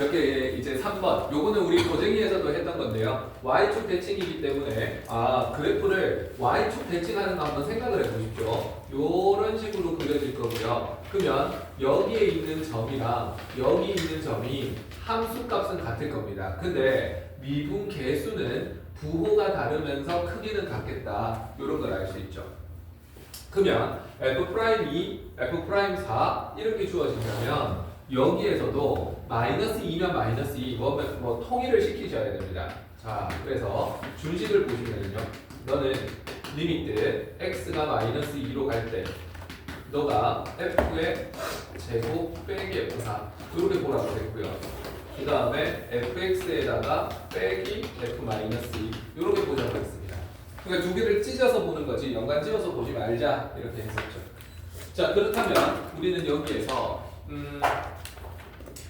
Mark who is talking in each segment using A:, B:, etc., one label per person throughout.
A: 몇 개 이제 3번. 요거는 우리 고쟁이에서도 했던 건데요. y축 대칭이기 때문에 그래프를 y축 대칭하는 거 한번 생각을 해보십시오. 요런 식으로 그려질 거고요. 그러면 여기에 있는 점이랑 여기 있는 점이 함수 값은 같을 겁니다. 근데 미분 계수는 부호가 다르면서 크기는 같겠다. 요런 걸 알 수 있죠. 그러면 F'2, F'4 이렇게 주어진다면 여기에서도 -2면 -2 뭐 통일을 시키셔야 됩니다. 자, 그래서 준식을 보시면요. 너는 리미트 x가 -2로 갈 때 너가 f의 제곱 빼기 f4 이렇게 보라고 했고요. 그 다음에 fx에다가 빼기 f-2 이렇게 보자고 했습니다. 그러니까 두 개를 찢어서 보는 거지 연관 찢어서 보지 말자 이렇게 했었죠. 자, 그렇다면 우리는 여기에서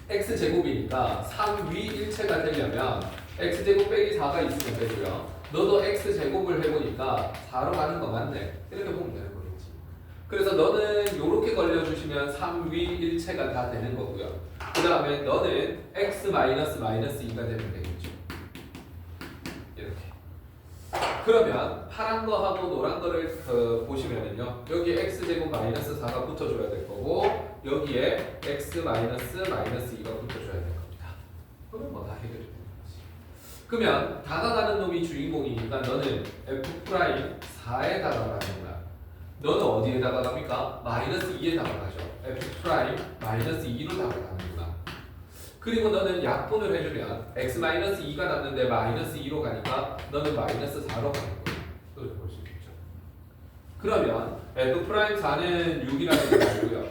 A: x제곱이니까 3위 일체가 되려면 x제곱 빼기 4가 있으면 되고요. 너도 x제곱을 해보니까 4로 가는 거 맞네. 이렇게 보면 되는 거겠지. 그래서 너는 이렇게 걸려주시면 3위 일체가 다 되는 거고요. 그 다음에 너는 x-2가 되면 되겠죠. 이렇게. 그러면 파란 거하고 노란 거를 보시면은요. 여기 x제곱 -4가 붙어줘야 될 거고 여기에 x-2가 붙어줘야 될 겁니다. 그러면 뭐 다 해결이 되는 거지. 그러면 다가가는 놈이 주인공이니까 너는 f'4에 다가가는구나. 너는 어디에 다가갑니까? -2에 다가가죠. f'-2로 다가가는구나. 그리고 너는 약분을 해주면 x-2가 남는데 -2로 가니까 너는 -4로 가는 거예요. 그렇게 볼 수 있겠죠. 그러면 f'4는 6이라는 걸 알고요.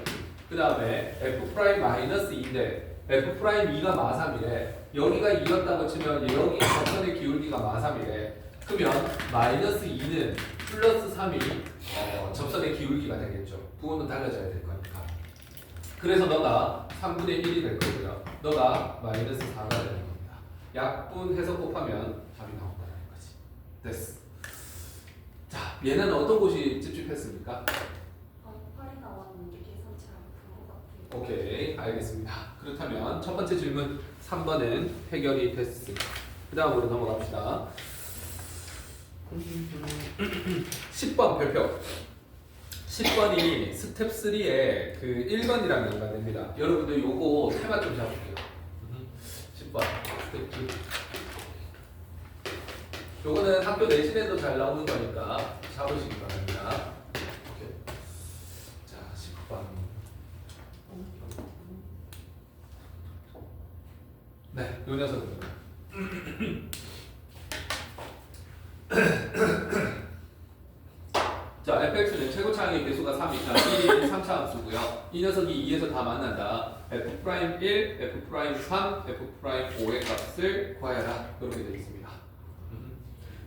A: 그 다음에 f'-2인데 f'2가 마3이래. 여기가 2였다고 치면 여기 접선의 기울기가 마3이래. 그러면 -2는 플러스 3이 접선의 기울기가 되겠죠. 부호는 달라져야 될 거니까. 그래서 너가 3분의 1이 될 거고요. 너가 -4가 되는 겁니다. 약분해서 곱하면 답이 나온다는 거지. 됐어. 자, 얘는 어떤 곳이 찝찝했습니까?
B: 팔이 나왔는데 계산치 않은 것 같아요.
A: 오케이, 알겠습니다. 그렇다면 첫 번째 질문 3번은 해결이 됐습니다. 그 다음으로 넘어갑시다. 10번 별표. 10번이 스텝 3의 그 1번이랑 연관됩니다. 여러분들 요거 테마 좀 잡을게요. 10번 스텝 2. 요거는 학교 내신에도 잘 나오는 거니까 잡으시기 바랍니다. 오케이. 자, 10번. 네, 요 녀석입니다. 자, fx는 최고차항의 개수가 3이니까 1이 3차 함수고요. 이 녀석이 2에서 다 만난다. f'1, f'3, f'5의 값을 구하여라. 이렇게 되어 있습니다.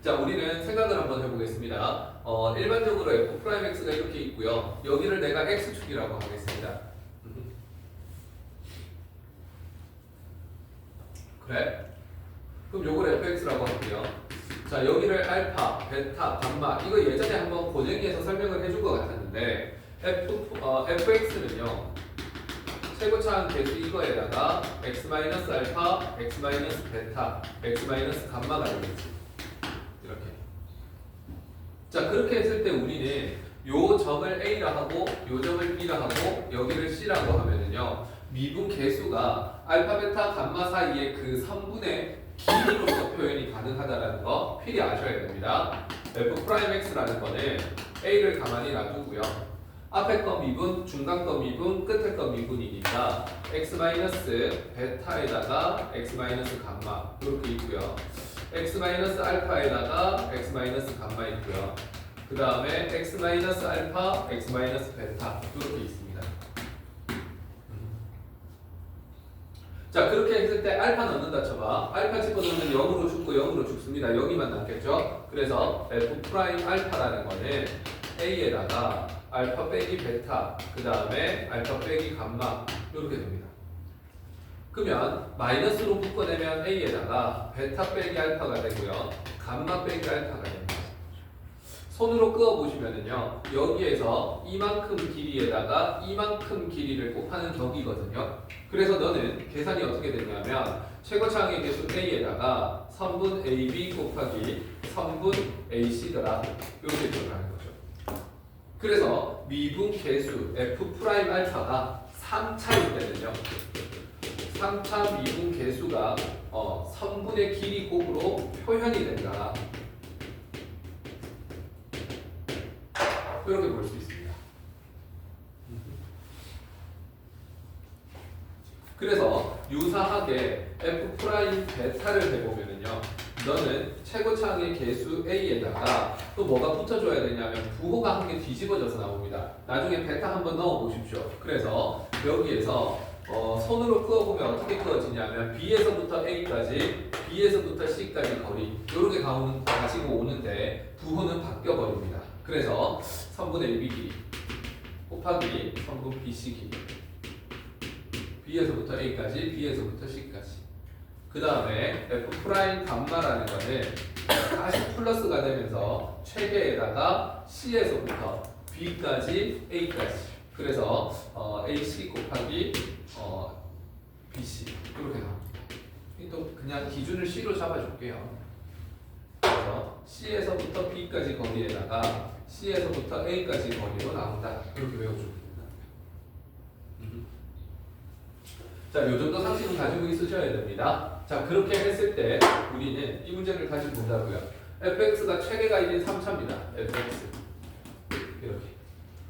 A: 자, 우리는 생각을 한번 해보겠습니다. 일반적으로 f'x가 이렇게 있고요. 여기를 내가 x축이라고 하겠습니다. 그래? 그럼 요걸 fx라고 할게요. 자, 여기를 알파, 베타, 감마 이거 예전에 한번 고쟁이에서 설명을 해준 것 같았는데 fx는요 최고차항 개수 이거에다가 x-알파, x-베타, x-감마가 되겠지. 이렇게. 자, 그렇게 했을 때 우리는 요 점을 a라 하고 요 점을 b라 하고 여기를 c라고 하면은요 미분 개수가 알파, 베타, 감마 사이의 그 선분의 길이로서 표현이 가능하다는 거 필히 아셔야 됩니다. f'x라는 거는 a를 가만히 놔두고요. 앞에 거 미분, 중간 거 미분, 끝에 거 미분이니까 x-베타에다가 x-감마 이렇게 있고요. x-알파에다가 x-감마 있고요. 그 다음에 x-알파, x-베타 이렇게 있습니다. 자, 그렇게 했을 때 알파 넣는다 쳐봐. 알파 집어넣으면 0으로 죽고 0으로 죽습니다. 여기만 남겠죠? 그래서 f'알파라는 거는 a에다가 알파 빼기 베타, 그 다음에 알파 빼기 감마 이렇게 됩니다. 그러면 마이너스로 묶어내면 a에다가 베타 빼기 알파가 되고요. 감마 빼기 알파가 됩니다. 손으로 그어 보시면은요 여기에서 이만큼 길이에다가 이만큼 길이를 곱하는 격이거든요. 그래서 너는 계산이 어떻게 되냐면 최고차항의 개수 a에다가 선분 ab 곱하기 선분 ac더라 이렇게 들어가는 거죠. 그래서 미분 개수 f 프라임 알파가 3차일 때는요 3차 미분 개수가 선분의 길이 곱으로 표현이 된다. 이렇게 볼 수 있습니다. 그래서 유사하게 f 프라임 베타를 해보면은요, 너는 최고차항의 개수 a에다가 또 뭐가 붙어줘야 되냐면 부호가 한 개 뒤집어져서 나옵니다. 나중에 베타 한번 넣어 보십시오. 그래서 여기에서 손으로 그어보면 어떻게 그어지냐면 B에서부터 A까지, B에서부터 C까지 거리 이렇게 가지고 오는데 부호는 바뀌어 버립니다. 그래서 선분 AB 길이 곱하기 선분 BC 길이 B에서부터 A까지, B에서부터 C까지. 그 다음에 F 프라임 감마라는 거는 다시 플러스가 되면서 최대에다가 C에서부터 B까지, A까지. 그래서 AC 곱하기 BC 이렇게 나옵니다. 또 그냥 기준을 C로 잡아줄게요. 그래서 C에서부터 B까지 거리에다가 C에서부터 A까지 거리로 나온다. 이렇게 외워줍니다. 자, 요 정도 상식은 가지고 있으셔야 됩니다. 자, 그렇게 했을 때 우리는 이 문제를 다시 본다고요. fx가 최대가 1인 3차입니다. fx 이렇게.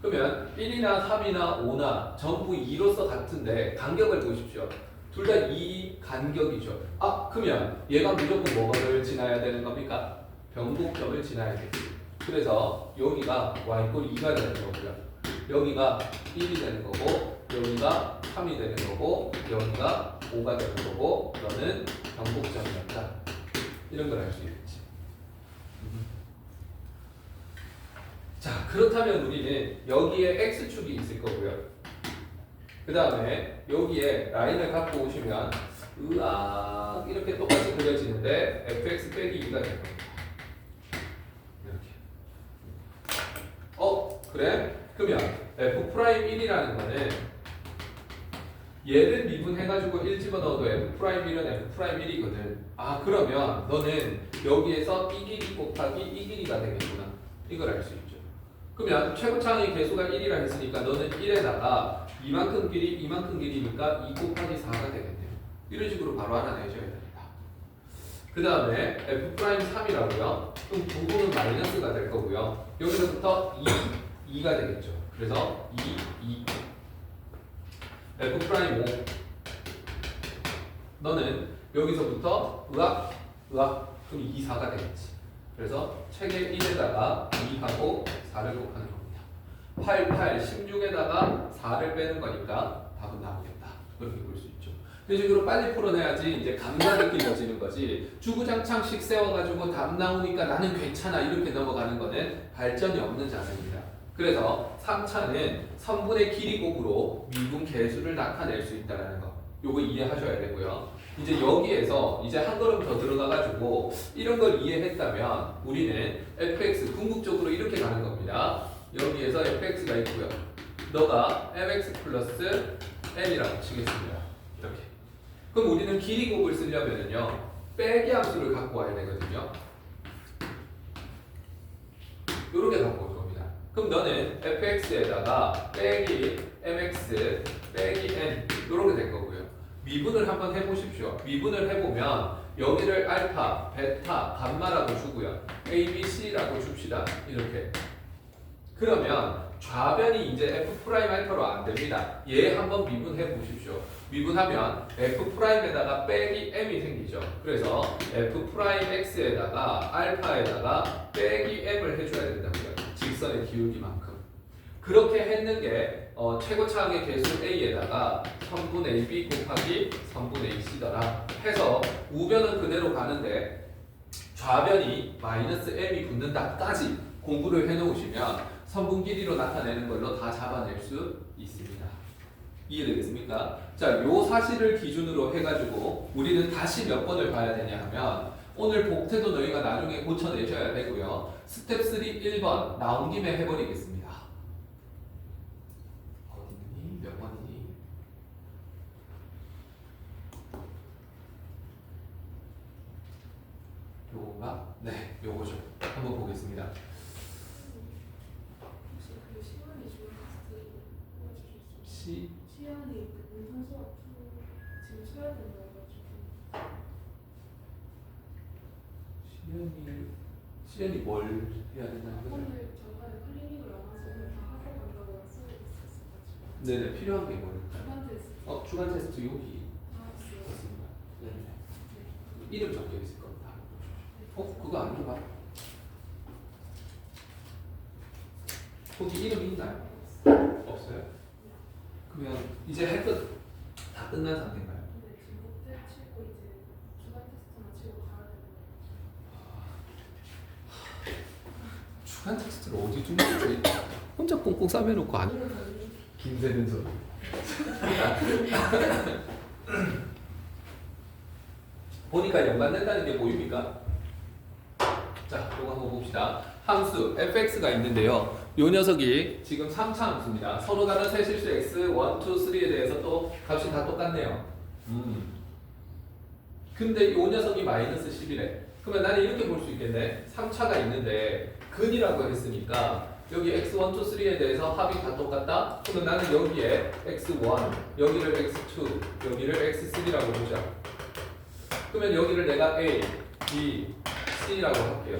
A: 그러면 1이나 3이나 5나 전부 2로서 같은데 간격을 보십시오. 둘 다 2 간격이죠. 아, 그러면 얘가 무조건 뭐를 지나야 되는 겁니까? 변곡점을 지나야 되죠. 그래서 여기가 y꼴 2가 되는 거고요. 여기가 1이 되는 거고, 여기가 3이 되는 거고, 여기가 5가 되는 거고, 너는 변곡점이었다. 이런 걸 알 수 있겠지. 자, 그렇다면 우리는 여기에 x축이 있을 거고요. 그 다음에 여기에 라인을 갖고 오시면 으악 이렇게 똑같이 그려지는데 fx 빼기 2가 될 겁니다. 이렇게. 그래? 그러면 f'1이라는 거는 얘를 미분해가지고 1 집어넣어도 f'1은 f'1이거든. 아, 그러면 너는 여기에서 이 길이 곱하기 이 길이가 되겠구나. 이걸 알 수 있죠. 그러면 최고차항의 개수가 1이라 했으니까 너는 1에다가 이만큼 길이 이만큼 길이니까 2 곱하기 4가 되겠네요. 이런 식으로 바로 알아내셔야 됩니다. 그 다음에 f'3이라고요. 그럼 부분은 마이너스가 될 거고요. 여기서부터 2가 되겠죠. 그래서 2 f'5 너는 여기서부터 으악 그럼 2, 4가 되겠지. 그래서 책의 1에다가 2하고 4를 곱하는 겁니다. 8, 16에다가 4를 빼는 거니까 답은 나오겠다. 그렇게 볼 수 있죠. 이런 식으로 빨리 풀어내야지 이제 감각이 느껴지는 거지. 주구장창씩 세워가지고 답 나오니까 나는 괜찮아 이렇게 넘어가는 거는 발전이 없는 자세입니다. 그래서 3차는 선분의 길이 곱으로 미분 개수를 나타낼 수 있다는 거. 요거 이해하셔야 되고요. 이제 여기에서 이제 한 걸음 더 들어가가지고 이런 걸 이해했다면 우리는 fx 궁극적으로 이렇게 가는 겁니다. 여기에서 fx가 있고요. 너가 mx 플러스 n이라고 치겠습니다. 이렇게. 그럼 우리는 길이 곱을 쓰려면은요 빼기 함수를 갖고 와야 되거든요. 요렇게 갖고 올 겁니다. 그럼 너는 fx에다가 빼기 mx 빼기 n 요렇게 될 거고요. 미분을 한번 해보십시오. 미분을 해보면 여기를 알파, 베타, 감마라고 주고요. a, b, c라고 줍시다. 이렇게. 그러면 좌변이 이제 f' 알파로 안 됩니다. 얘 한번 미분해 보십시오. 미분하면 f'에다가 빼기 m이 생기죠. 그래서 f'x에다가 알파에다가 빼기 m을 해줘야 된다고요. 직선의 기울기만큼. 그렇게 했는 게 최고차항의 개수 a에다가 선분 ab 곱하기 선분 ac더라 해서 우변은 그대로 가는데 좌변이 마이너스 m이 붙는다까지 공부를 해놓으시면 선분 길이로 나타내는 걸로 다 잡아낼 수 있습니다. 이해되겠습니까? 자, 요 사실을 기준으로 해가지고 우리는 다시 몇 번을 봐야 되냐 하면 오늘 복태도 너희가 나중에 고쳐내셔야 되고요. 스텝 3 1번 나온 김에 해버리겠습니다. 어디니? 몇 번이니? 요건가? 네, 요거죠. 한번 보겠습니다.
B: 혹시 그 시간이 좋은 테스트 보여주실 수 있어요? 시간이 그 문선 수업 지금 쳐야 된다고 해가지고
A: 시연이 뭘 해야 된다는 거죠?
B: 오늘 저번에 클리닉을 안 와서 오늘 다 하고 간다고 쓰고 있었어가지고
A: 네네, 필요한 게 뭘까요?
B: 주간 테스트
A: 주간 테스트 여기
B: 다 했어요.
A: 있습니다. 네네.
B: 네.
A: 이름 적혀 있을 겁니다. 그거 안 줘봐. 거기 이름 있나요? 없어요? 그러면 이제 할 것 다 끝난 상태인가요?
B: 근데 지금 호텔 치고 이제 주간 테스트만 치고 가야 되는
A: 주간 테스트를 어디 두면 되지? 혼자 꽁꽁 싸매놓고 안
B: 거예요.
A: 김새는 소리. 보니까 연관된다는 게 보입니까? 자, 이거 한번 봅시다. 함수 fx가 있는데요. 요 녀석이 지금 3차 함수입니다. 서로 다른 세 실수 x 1, 2, 3에 대해서 또 값이 다 똑같네요. 근데 요 녀석이 마이너스 10이래. 그러면 나는 이렇게 볼 수 있겠네. 3차가 있는데 근이라고 했으니까 여기 x1, 2, 3에 대해서 합이 다 똑같다? 그러면 나는 여기에 x1, 여기를 x2, 여기를 x3라고 보자. 그러면 여기를 내가 a, b, c라고 할게요.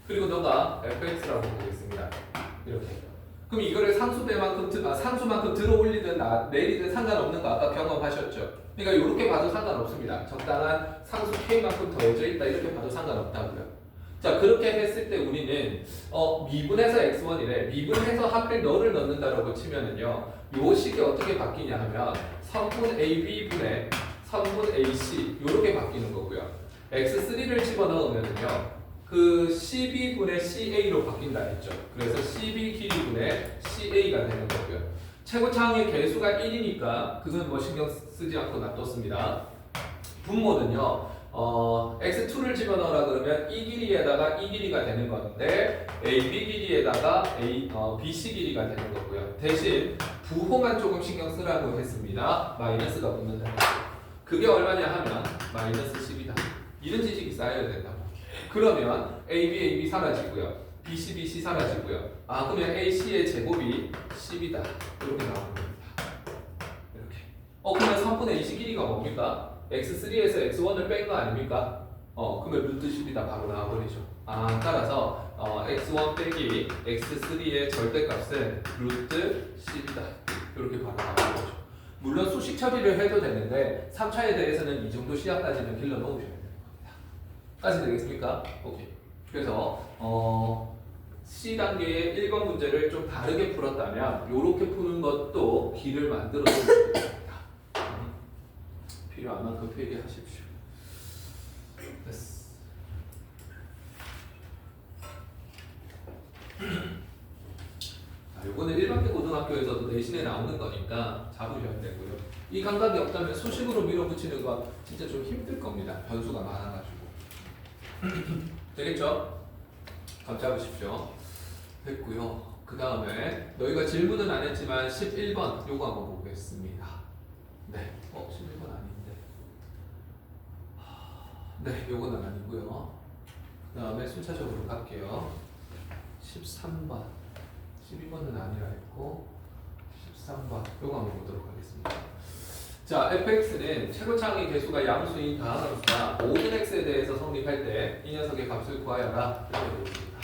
A: 그리고 너가 fx라고 보겠습니다. 이렇게. 그럼 이거를 상수만큼 들어 올리든 내리든 상관없는 거 아까 경험하셨죠? 그러니까 이렇게 봐도 상관없습니다. 적당한 상수 k만큼 더해져 있다 이렇게 봐도 상관없다고요. 자, 그렇게 했을 때 우리는 미분해서 x1이래. 미분해서 하필 너를 넣는다라고 치면은요. 요 식이 어떻게 바뀌냐 하면 3분 ab분의 3분 ac 요렇게 바뀌는 거고요. x3를 집어넣으면은요. 그 12분의 CA로 바뀐다 했죠. 그래서 12 길이분의 CA가 되는 거고요. 최고차항의 개수가 1이니까 그건 뭐 신경 쓰지 않고 놔뒀습니다. 분모는요. x2를 집어넣으라 그러면 이 길이에다가 이 길이가 되는 건데 AB 길이에다가 BC 길이가 되는 거고요. 대신 부호만 조금 신경 쓰라고 했습니다. 마이너스가 붙는다. 그게 얼마냐 하면 마이너스 10이다. 이런 지식이 쌓여야 된다고. 그러면 AB 사라지고요. BC 사라지고요. 그러면 AC의 제곱이 10이다. 이렇게 나오는 겁니다. 이렇게. 그러면 3분의 20 길이가 뭡니까? x3에서 x1을 뺀 거 아닙니까? 그러면 루트 10이다 바로 나와버리죠. 따라서 x1 빼기 x3의 절대값은 루트 10이다. 이렇게 바로 나오는 거죠. 물론 수식 처리를 해도 되는데 3차에 대해서는 이 정도 시야까지는 길러 놓으셔야 됩니다. 까지 되겠습니까? 오케이. 그래서 C 단계의 1번 문제를 좀 다르게 풀었다면 이렇게 푸는 것도 길을 만들어 놓으셔야 됩니다. 필요한 만큼 회개하십시오. 됐어. 요거는 일반계 고등학교에서도 내신에 나오는 거니까 잡으셔야 되고요. 이 감각이 없다면 수식으로 밀어붙이는 거 진짜 좀 힘들 겁니다. 변수가 많아가지고. 되겠죠? 감 잡으십시오. 됐고요. 그 다음에 너희가 질문은 안 했지만 11번 요거 한번 보겠습니다. 네. 11번 아닌데. 네, 요거는 아니고요. 그 다음에 순차적으로 갈게요. 13번. 12번은 아니라 했고 13번 요거 한번 보도록 하겠습니다. 자, fx는 최고차항의 개수가 양수인 다항함수가 모든 x에 대해서 성립할 때 이 녀석의 값을 구하여라 이렇게 되겠습니다.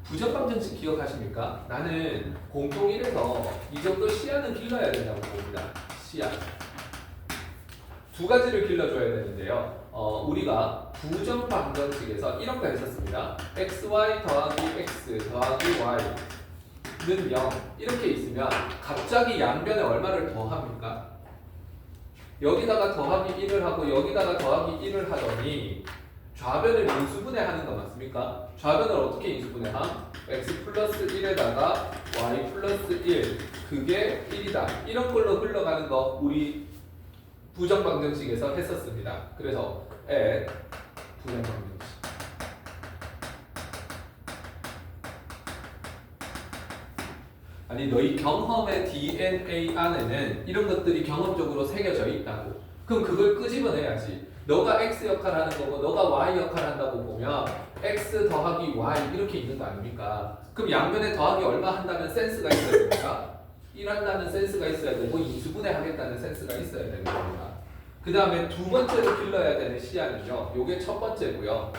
A: 부정방정식 기억하십니까? 나는 공통 1에서 이 정도 시야는 길러야 된다고 봅니다. 시야 두 가지를 길러줘야 되는데요. 우리가 부정방정식에서 이런 거 했었습니다. xy 더하기 x 더하기 y는 0 이렇게 있으면 갑자기 양변에 얼마를 더합니까? 여기다가 더하기 1을 하고 여기다가 더하기 1을 하더니 좌변을 인수분해하는 거 맞습니까? 좌변을 어떻게 인수분해함? x 플러스 1에다가 y 플러스 1 그게 1이다. 이런 걸로 흘러가는 거 우리 부정방정식에서 했었습니다. 그래서 at 부정방정식. 아니 너희 경험의 DNA 안에는 이런 것들이 경험적으로 새겨져 있다고. 그럼 그걸 끄집어내야지. 너가 X 역할 하는 거고 너가 Y 역할 한다고 보면 X 더하기 Y 이렇게 있는 거 아닙니까? 그럼 양면에 더하기 얼마 한다는 센스가 있어야 됩니까? 1 한다는 센스가 있어야 되고 인수분해 하겠다는 센스가 있어야 되는 겁니다. 그 다음에 두 번째로 길러야 되는 시야는요. 요게 첫 번째고요.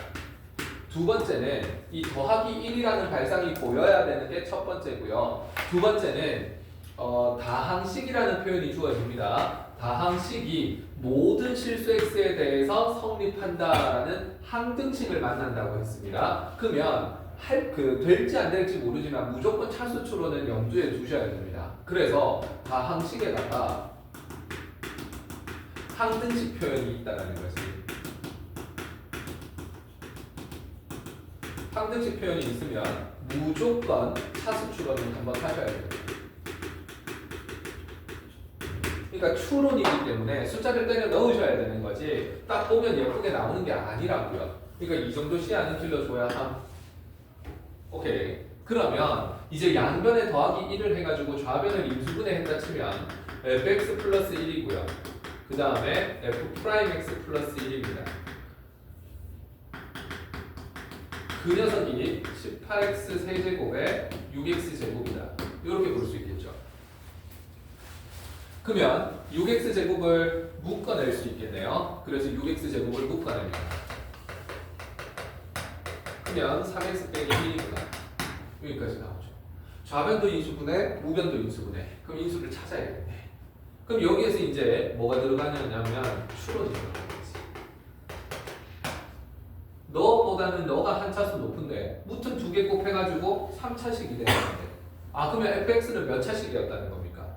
A: 두 번째는 이 더하기 1이라는 발상이 보여야 되는 게 첫 번째고요. 두 번째는 다항식이라는 표현이 주어집니다. 다항식이 모든 실수 x에 대해서 성립한다라는 항등식을 만난다고 했습니다. 그러면 될지 안 될지 모르지만 무조건 차수추로는 염두에 두셔야 됩니다. 그래서 다항식에다가 항등식 표현이 있다는 거지. 항등식 표현이 있으면 무조건 차수추로는 한번 하셔야 됩니다. 그러니까 추론이기 때문에 숫자를 때려 넣으셔야 되는 거지 딱 보면 예쁘게 나오는 게 아니라고요. 그러니까 이 정도 시야는 길러줘야 함. 오케이. 그러면 이제 양변에 더하기 1을 해가지고 좌변을 인수분해했다 치면 fx 플러스 1이고요. 그 다음에 f'x 플러스 1입니다. 그 녀석이 18x 세제곱에 6x 제곱이다. 이렇게 볼 수 있겠죠. 그러면 6x 제곱을 묶어낼 수 있겠네요. 그래서 6x 제곱을 묶어냅니다. 그러면 3x 빼기 1이구나. 여기까지 나오죠. 좌변도 인수분해, 우변도 인수분해. 그럼 인수를 찾아야겠네. 그럼 여기에서 이제 뭐가 들어가냐면 추론이 들어가겠지. 너보다는 너가 한 차수 높은데 무튼 두 개 곱해가지고 3차식이 되는데 아 그러면 fx는 몇 차식이었다는 겁니까?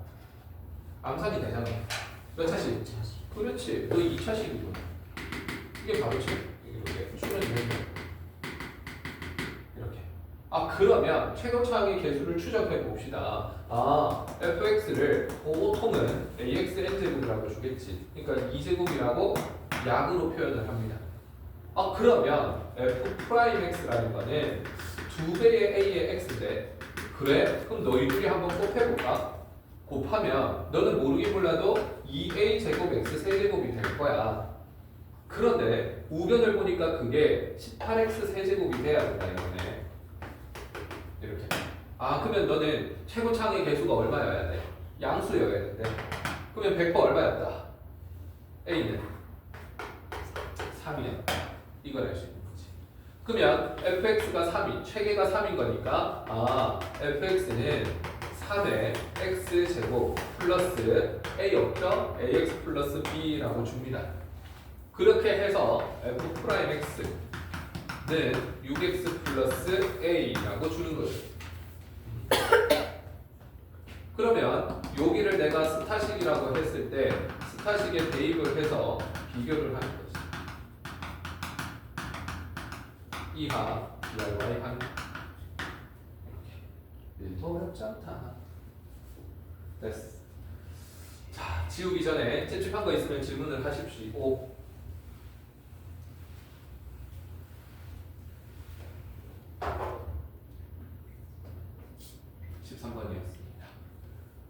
A: 암산이 되잖아. 몇 차식? 그렇지. 너 2차식이구나. 이게 바로 이렇게 추론이 되는 거야. 이렇게. 아 그러면 최고차항의 개수를 추적해 봅시다. 아 fx를 보통은 axn제곱이라고 주겠지. 그러니까 2제곱이라고 약으로 표현을 합니다. 아 그러면 f'x라는 거는 2배의 a의 x인데 그래? 그럼 너희 둘이 한번 곱해볼까? 곱하면 너는 모르긴 몰라도 2a 제곱 x 세제곱이 될 거야. 그런데 우변을 보니까 그게 18x 세제곱이 돼야 된다 이거네. 이렇게. 아 그러면 너는 최고차항의 개수가 얼마여야 돼? 양수여야 돼. 그러면 100% 얼마였다? a는 3이야. 이걸 알 수 있는 거지. 그러면 fx가 3이 최계가 3인 거니까 아 fx는 3의 x제곱 플러스 a 없죠? ax 플러스 b라고 줍니다. 그렇게 해서 f'x는 6x 플러스 a라고 주는 거죠. 그러면 여기를 내가 스타식이라고 했을 때 스타식에 대입을 해서 비교를 하는 거지. 이하, y 한 이렇게. 1도 어렵지 않다. 됐어. 자, 지우기 전에 찝찝한 거 있으면 질문을 하십시오. 13번이었습니다.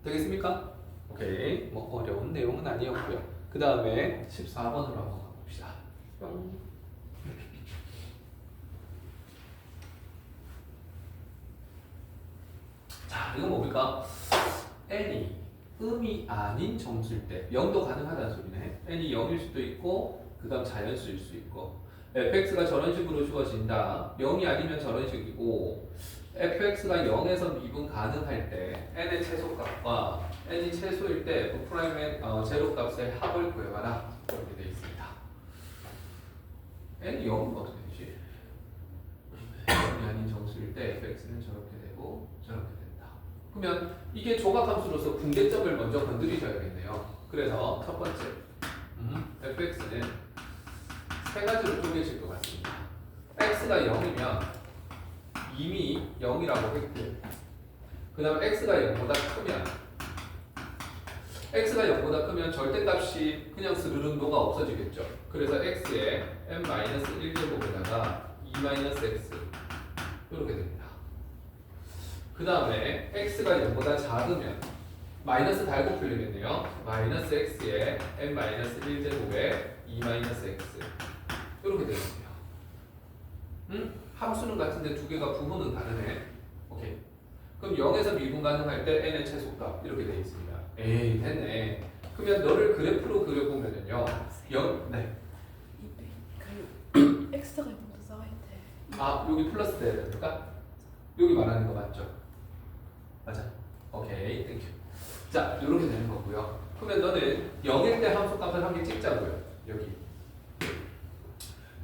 A: 되겠습니까? 오케이. 뭐 어려운 내용은 아니었고요. 그 다음에 14번으로 한번 가봅시다. 뿅. 자, 이건 뭡니까? n이 음이 아닌 정수일 때 0도 가능하다는 소리네. n이 0일 수도 있고 그 다음 자연수일 수 있고 fx가 저런 식으로 주어진다. 0이 아니면 저런 식이고 fx가 0에서 미분 가능할 때 n의 최소값과 n이 최소일 때 f'의 제로값의 합을 구해봐라. 이렇게 되어 있습니다. n이 0은 어떻게 되지? 0이 아닌 정수일 때 fx는 저렇게 되고 저렇게 된다. 그러면 이게 조각함수로서 분계점을 먼저 건드리셔야겠네요. 그래서 첫 번째 fx는 세 가지로 쪼개질 것 같습니다. x가 0이면 이미 0이라고 했고 그 다음에 x가 0보다 크면 x가 0보다 크면 절대값이 그냥 스르륵 녹아 없어지겠죠. 그래서 x에 n-1제곱에다가 2-x 이렇게 됩니다. 그 다음에 x가 0보다 작으면 마이너스 달고 풀리겠네요. 마이너스 x에 n-1제곱에 2-x 이렇게 되겠네요. 함수는 같은데 두 개가 부호는 다르네. 오케이. 그럼 0에서 미분 가능할 때 n의 최소값 이렇게 되어 있습니다. 에이 됐네. 그러면 너를 그래프로 그려보면은요. 네.
B: 그 엑스가 먼저 써야 돼.
A: 아 여기 플러스 돼야 됩니까? 여기 말하는 거 맞죠? 맞아. 오케이 땡큐. 자 이렇게 되는 거고요. 그러면 너는 0일 때 함수값을 한 개 찍자고요. 여기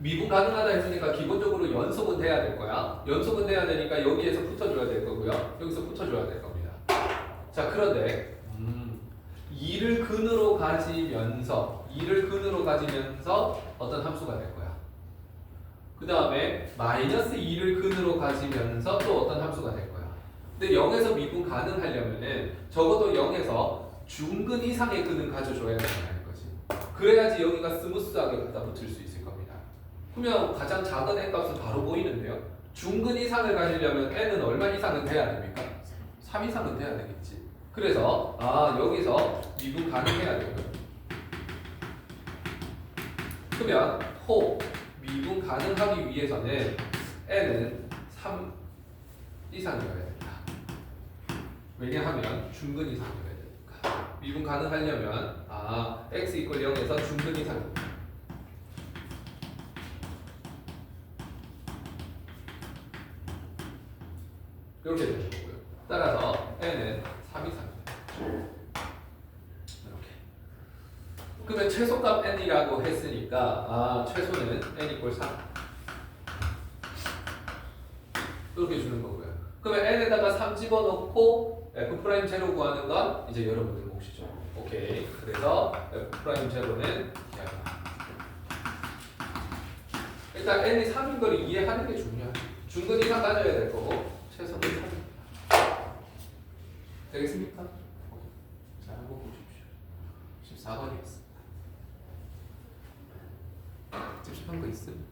A: 미분 가능하다 했으니까 기본적으로 연속은 돼야 될 거야. 연속은 돼야 되니까 여기에서 붙어줘야 될 거고요. 여기서 붙어줘야 될 겁니다. 자 그런데 2를 근으로 가지면서 어떤 함수가 될 거야. 그 다음에 마이너스 2를 근으로 가지면서 또 어떤 함수가 될 거야. 근데 0에서 미분 가능하려면은 적어도 0에서 중근 이상의 근을 가져줘야 된다는 거지. 그래야지 여기가 스무스하게 갖다 붙을 수 있을 겁니다. 그러면 가장 작은 n 값은 바로 보이는데요. 중근 이상을 가지려면 n은 얼마 이상은 돼야 됩니까? 3 이상은 돼야 되겠지. 그래서 여기서 미분 가능해야 되고요. 그러면 미분 가능하기 위해서는 n은 3 이상이어야 된다. 왜냐하면 중근 이상이어야 되니까. 미분 가능하려면 x = 0에서 중근 이상입니다. 이렇게 되는 거고요. 따라서 n은 3 이상입니다. 이렇게. 그러면 최소값 n이라고 했으니까 최소는 n = 3 이렇게 주는 거고요. 그러면 n에다가 3 집어넣고 f'0 구하는 건 이제 여러분들 몫이죠. 오케이. 그래서 f'0는 일단 n이 3인 걸 이해하는 게 중요해요. 중근 이상 가져야 될 거고 최소는 3입니다. 되겠습니까? 자, 한번 보십시오. 14번이었습니다. 찝찝한 거 있음?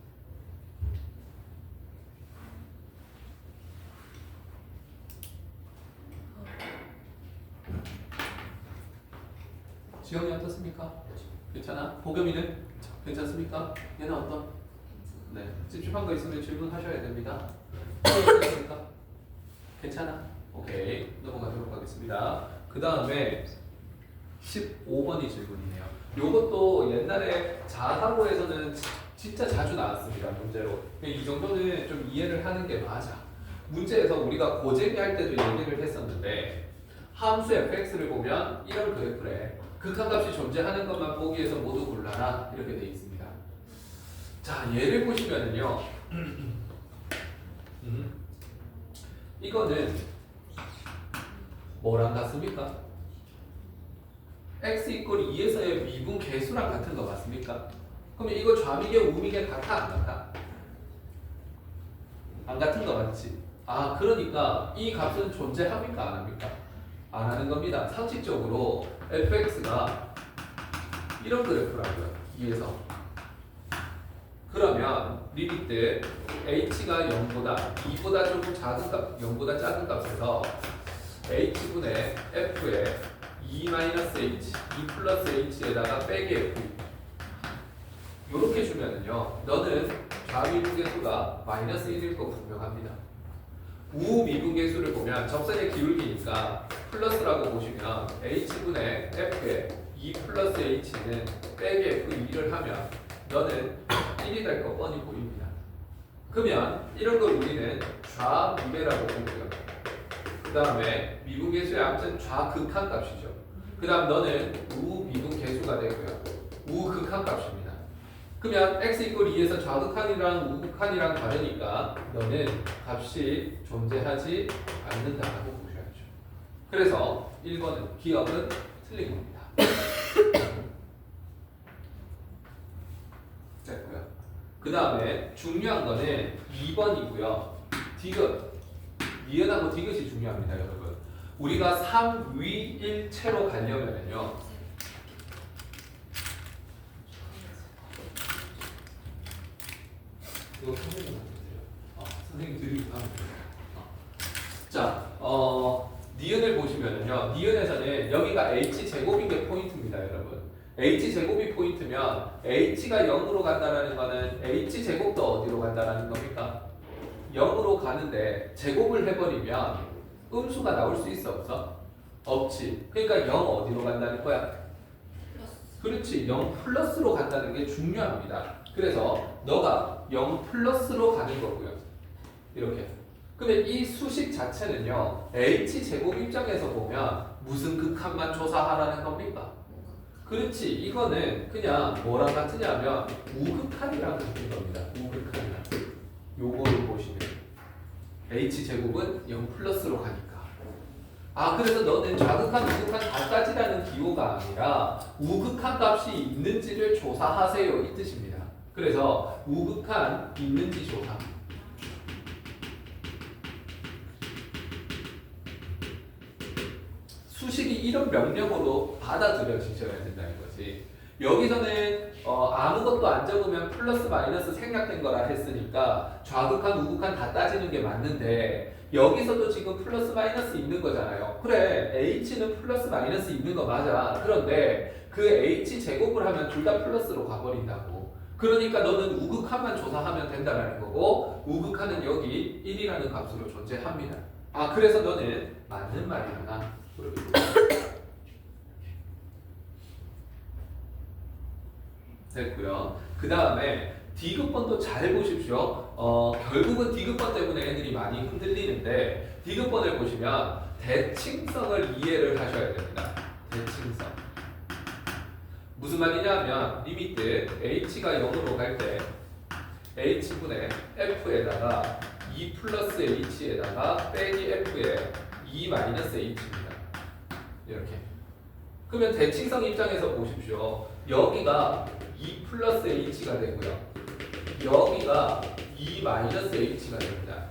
A: 지영이 어떻습니까? 괜찮아? 보겸이는? 괜찮습니까? 얘는 어떤? 네, 찝찝한 거 있으면 질문하셔야 됩니다. 괜찮습니까? 괜찮아? 오케이, 넘어가도록 하겠습니다. 그 다음에 15번이 질문이네요. 요것도 옛날에 자사고에서는 진짜 자주 나왔습니다. 문제로. 이 정도는 좀 이해를 하는 게 맞아. 문제에서 우리가 고재기 할 때도 얘기를 했었는데 함수 fx를 보면 이런 그래프래. 극한값이 존재하는 것만 보기 위해서 모두 골라라 이렇게 돼 있습니다. 자, 예를 보시면은요. 이거는 뭐랑 같습니까? x = 2에서의 미분 계수랑 같은 거 맞습니까? 그러면 이거 좌미계 우미계 같아 안 같아? 안 같은 거 맞지? 그러니까 이 값은 존재합니까 안 합니까? 안 하는 겁니다. 상식적으로 fx가 이런 그래프라고요. 2에서 그러면 리미트 h가 0보다 2보다 조금 작은 값, 0보다 작은 값에서 h분의 f에 2-h, 2+h에다가 빼기 f 이렇게 주면은요, 너는 좌미분계수가 -1일 거 분명합니다. 우미분계수를 보면 접선의 기울기니까 플러스라고 보시면 h분의 f에 2+h는 빼기 f2를 하면 너는 1이 될 거 뻔히 보입니다. 그러면 이런 걸 우리는 좌미배라고 보고요. 그 다음에 미분계수의 앞은 좌극한 값이죠. 그 다음 너는 우미분계수가 되고요. 우극한 값입니다. 그러면 x = 2에서 좌극한이랑 우극한이랑 다르니까 너는 값이 존재하지 않는다고 보셔야죠. 그래서 1번은 기억은 틀린 겁니다. 됐고요. 그 다음에 중요한 거는 2번이고요. 디귿. 니은하고 디귿이 중요합니다, 여러분. 우리가 3위 1체로 가려면요. 이거 선생님한테 드려요. 선생님 드리고 하면 돼요. 자, 니은을 보시면은요. 니은에서는 여기가 h제곱인 게 포인트입니다, 여러분. h제곱이 포인트면 h가 0으로 간다라는 거는 h제곱도 어디로 간다라는 겁니까? 0으로 가는데 제곱을 해버리면 음수가 나올 수 있어 없어? 없지. 그러니까 0 어디로 간다는 거야? 그렇지. 0 플러스로 간다는 게 중요합니다. 그래서 너가 0 플러스로 가는 거고요. 이렇게. 근데 이 수식 자체는요. h제곱 입장에서 보면 무슨 극한만 조사하라는 겁니까? 그렇지. 이거는 그냥 뭐랑 같으냐면 우극한이랑 같은 겁니다. 우극한이랑. 요거를 보시면 h제곱은 0 플러스로 가니까. 그래서 너는 좌극한, 우극한 다 따지라는 기호가 아니라 우극한 값이 있는지를 조사하세요 이 뜻입니다. 그래서 우극한 있는지 조사. 수식이 이런 명령으로 받아들여지셔야 된다는 거지. 여기서는 아무것도 안 적으면 플러스 마이너스 생략된 거라 했으니까 좌극한 우극한 다 따지는 게 맞는데 여기서도 지금 플러스 마이너스 있는 거잖아요. 그래, h는 플러스 마이너스 있는 거 맞아. 그런데 그 h 제곱을 하면 둘 다 플러스로 가버린다고. 그러니까 너는 우극한만 조사하면 된다는 거고 우극한은 여기 1이라는 값으로 존재합니다. 그래서 너는 맞는 말이구나. 됐고요. 그 다음에 디귿번도 잘 보십시오. 결국은 디귿번 때문에 애들이 많이 흔들리는데 디귿번을 보시면 대칭성을 이해를 하셔야 됩니다. 대칭성. 무슨 말이냐면 리미트 h가 0으로 갈 때 h분의 f에다가 2 플러스 h에다가 빼기 f에 2 마이너스 h입니다. 이렇게. 그러면 대칭성 입장에서 보십시오. 여기가 2 플러스 h가 되고요. 여기가 2 마이너스 h가 됩니다.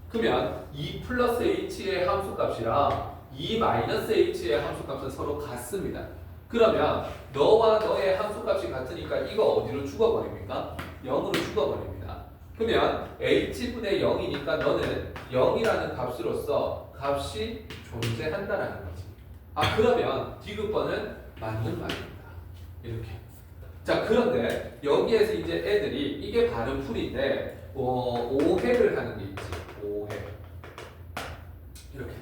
A: 그러면 2 플러스 h의 함수값이랑 2 마이너스 h의 함수값은 서로 같습니다. 그러면 너와 너의 함수값이 같으니까 이거 어디로 죽어버립니까? 0으로 죽어버립니다. 그러면 h분의 0이니까 너는 0이라는 값으로서 값이 존재한다라는 거지. 그러면 디귿번은 맞는 말입니다. 이렇게. 자, 그런데 여기에서 이제 애들이 이게 바른 풀인데 오해를 하는 게 있지. 오해. 이렇게.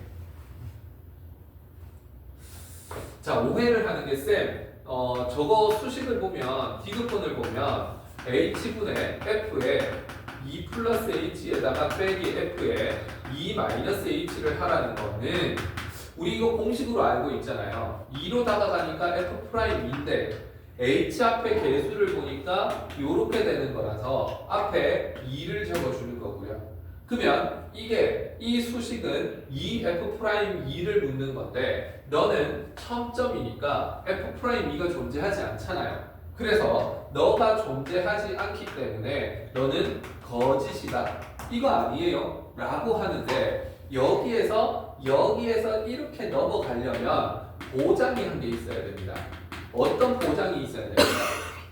A: 자, 오해를 하는 게 쌤. 저거 수식을 보면 디귿번을 보면 h분의 f에 2 플러스 h에다가 빼기 f에 2 마이너스 h를 하라는 거는 우리 이거 공식으로 알고 있잖아요. 2로 다가가니까 f'인데 h 앞에 개수를 보니까 이렇게 되는 거라서 앞에 2를 적어주는 거고요. 그러면 이 수식은 2f'2를 묻는 건데 너는 첨점이니까 f'2가 존재하지 않잖아요. 그래서 너가 존재하지 않기 때문에 너는 거짓이다. 이거 아니에요? 라고 하는데 여기에서 이렇게 넘어가려면 보장이 한 게 있어야 됩니다. 어떤 보장이 있어야 됩니까?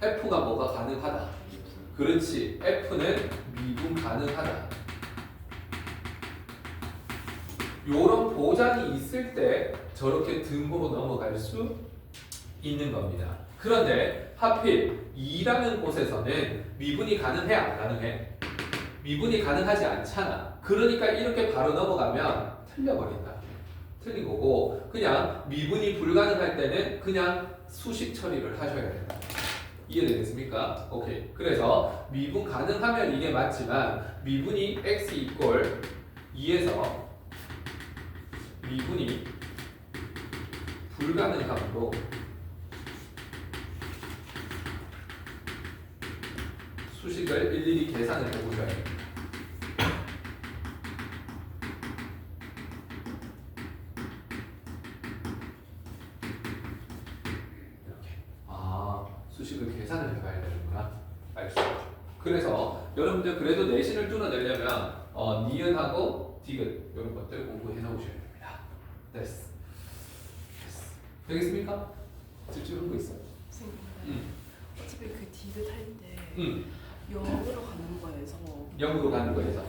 A: F가 뭐가 가능하다. 그렇지. F는 미분 가능하다. 요런 보장이 있을 때 저렇게 등호로 넘어갈 수 있는 겁니다. 그런데 하필 2라는 곳에서는 미분이 가능해 안 가능해? 미분이 가능하지 않잖아. 그러니까 이렇게 바로 넘어가면 틀려버린다. 틀린 거고 그냥 미분이 불가능할 때는 그냥 수식 처리를 하셔야 된다. 이해되겠습니까? 오케이. 그래서 미분 가능하면 이게 맞지만 미분이 x 이꼴 2에서 미분이 불가능함으로 수식을 일일이 계산을 해보셔야 됩니다. 수식을 계산을 해봐야 되는구나. 알 수 있죠. 그래서 여러분들 그래도 내신을 뚫어내려면 니은하고 디귿 이런 것들 공부해 놓으셔야 됩니다. 됐어. 되겠습니까? 질문거 있어?
B: 어차피 그 디귿 할 때
C: 0으로 가는 거에서
A: 0으로 가는 거에서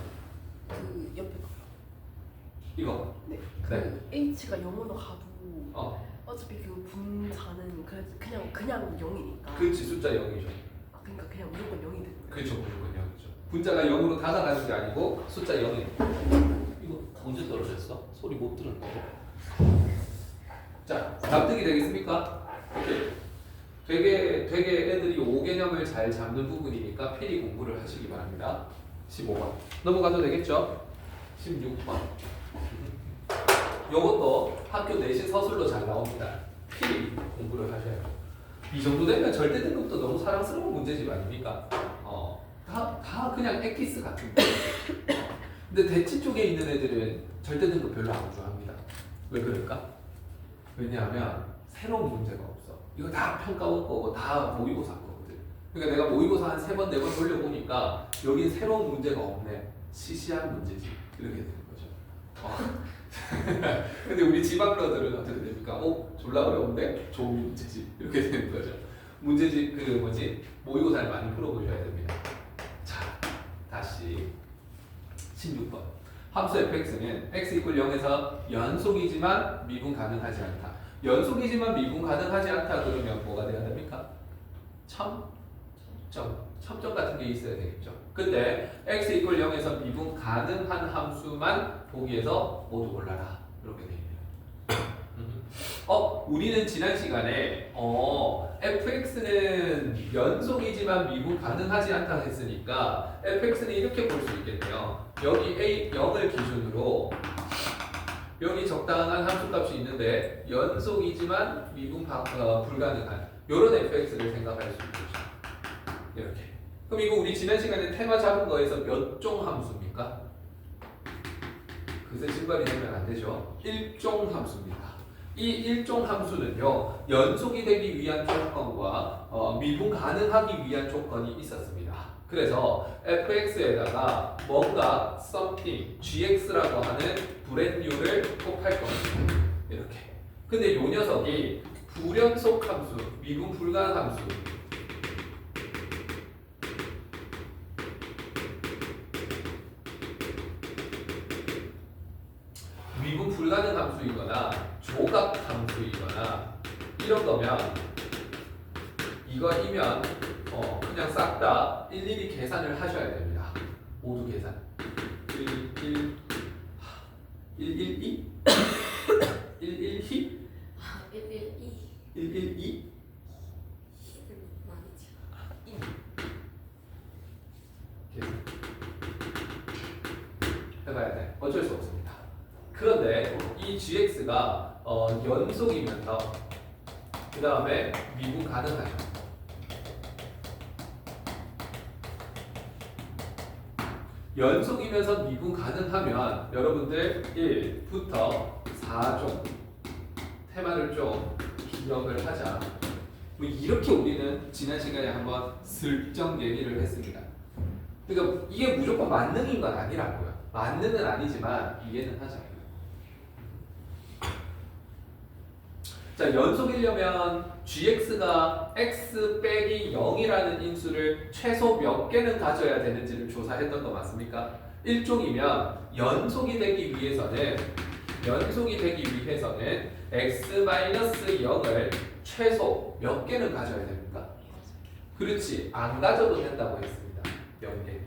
C: 그 옆에 거요.
A: 이거.
C: 네. 그
A: 네.
C: h가 0으로 가도 어차피 그 분자는 그냥 0이니까.
A: 그렇지, 숫자 0이죠.
C: 그러니까 그냥 무조건 0이 되는 거예요.
A: 그렇죠, 무조건 0이죠. 분자가 0으로 다가가는 게 아니고 숫자 0이. 이거 언제 떨어졌어? 소리 못 들었는데. 자, 납득이 되겠습니까? 오케이. 되게 애들이 5개념을 잘 잡는 부분이니까 필히 공부를 하시기 바랍니다. 15번 넘어가도 되겠죠? 16번 요것도 학교 내신 서술로 잘 나옵니다. 필히 공부를 하셔야 돼요. 이 정도 되면 절대 등급도 너무 사랑스러운 문제집 아닙니까? 다 그냥 엑기스 같은 거. 근데 대치 쪽에 있는 애들은 절대 등급 별로 안 좋아합니다. 왜 그럴까? 왜냐하면 새로운 문제가 없어. 이거 다 평가원 거고 다 모의고사 거거든. 그러니까 내가 모의고사 한 3번, 4번 돌려보니까 여기 새로운 문제가 없네. 시시한 문제지. 이렇게 되는 거죠. 근데 우리 지방러들은 어떻게 됩니까? 졸라 어려운데? 좋은 문제집. 이렇게 되는 거죠. 문제집 모의고사를 많이 풀어보셔야 됩니다. 자, 다시 16번. 함수 fx는 x = 0에서 연속이지만 미분 가능하지 않다. 연속이지만 미분 가능하지 않다 그러면 뭐가 돼야 됩니까? 첨점 같은 게 있어야 되겠죠. 근데 x = 0에서 미분 가능한 함수만 보기에서 모두 골라라. 이렇게 돼 있네요. 우리는 지난 시간에 fx는 연속이지만 미분 가능하지 않다 했으니까 fx는 이렇게 볼 수 있겠네요. 여기 a 0을 기준으로 여기 적당한 함수값이 있는데 연속이지만 미분 불가능한 이런 fx를 생각할 수 있겠죠. 이렇게. 그럼 이거 우리 지난 시간에 테마 잡은 거에서 몇 종 함수입니까? 그새 증발이 되면 안 되죠. 1종 함수입니다. 이 1종 함수는요, 연속이 되기 위한 조건과 미분 가능하기 위한 조건이 있었습니다. 그래서 fx에다가 뭔가 something, gx라고 하는 불연류를 곱할 겁니다. 이렇게. 근데 이 녀석이 불연속 함수, 미분 불가능 함수, 미분 불가능 함수이거나 조각 함수이거나 이런 거면 이거이면 그냥 싹 다 일일이 계산을 하셔야 됩니다. 모두 계산. 112 112 112 112 계산 해봐야 돼. 어쩔 수 없습니다. 그런데 이 gx가 연속이면서 그 다음에 미분 가능하죠. 연속이면서 미분 가능하면 여러분들 1부터 4종 테마를 좀 기억을 하자. 뭐 이렇게 우리는 지난 시간에 한번 슬쩍 얘기를 했습니다. 그러니까 이게 무조건 만능인 건 아니라고요. 만능은 아니지만 이해는 하자. 자, 연속이려면 gx가 x 빼기 0이라는 인수를 최소 몇 개는 가져야 되는지를 조사했던 거 맞습니까? 1종이면 연속이 되기 위해서는 x-0을 최소 몇 개는 가져야 됩니까? 그렇지, 안 가져도 된다고 했습니다. 0개.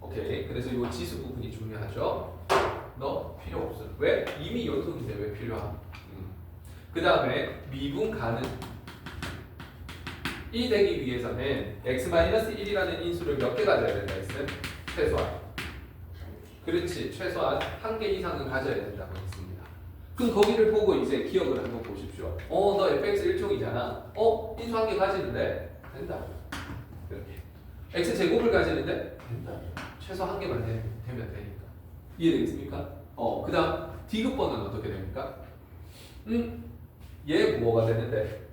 A: 오케이. 그래서 이 지수 부분이 중요하죠. 너 필요 없어. 왜? 이미 연속인데 왜 필요함? 그 다음에 미분 가능. 이 되기 위해서는 x-1이라는 인수를 몇 개 가져야 된다 했음? 최소한. 그렇지, 최소한 1개 이상은 가져야 된다고 했습니다. 그럼 거기를 보고 이제 기억을 한번 보십시오. 너 fx 1종이잖아. 인수 1개 가지는데? 된다. 이렇게. x제곱을 가지는데? 된다. 최소 1개만 되면 되니까. 이해되겠습니까? 그 다음 디귿번은 어떻게 됩니까? 얘 뭐가 되는데?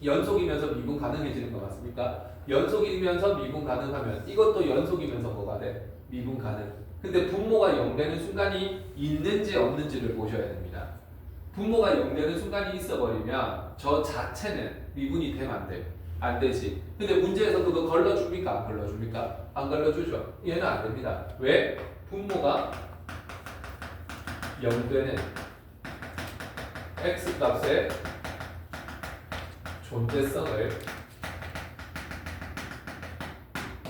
A: 연속이면서 미분 가능해지는 거 맞습니까? 연속이면서 미분 가능하면 이것도 연속이면서 뭐가 돼? 미분 가능. 근데 분모가 0 되는 순간이 있는지 없는지를 보셔야 됩니다. 분모가 0 되는 순간이 있어버리면 저 자체는 미분이 되면 안 돼. 안 되지. 근데 문제에서 그거 걸러줍니까? 안 걸러줍니까? 안 걸러주죠. 얘는 안 됩니다. 왜? 분모가 0 되는 x 값의 존재성을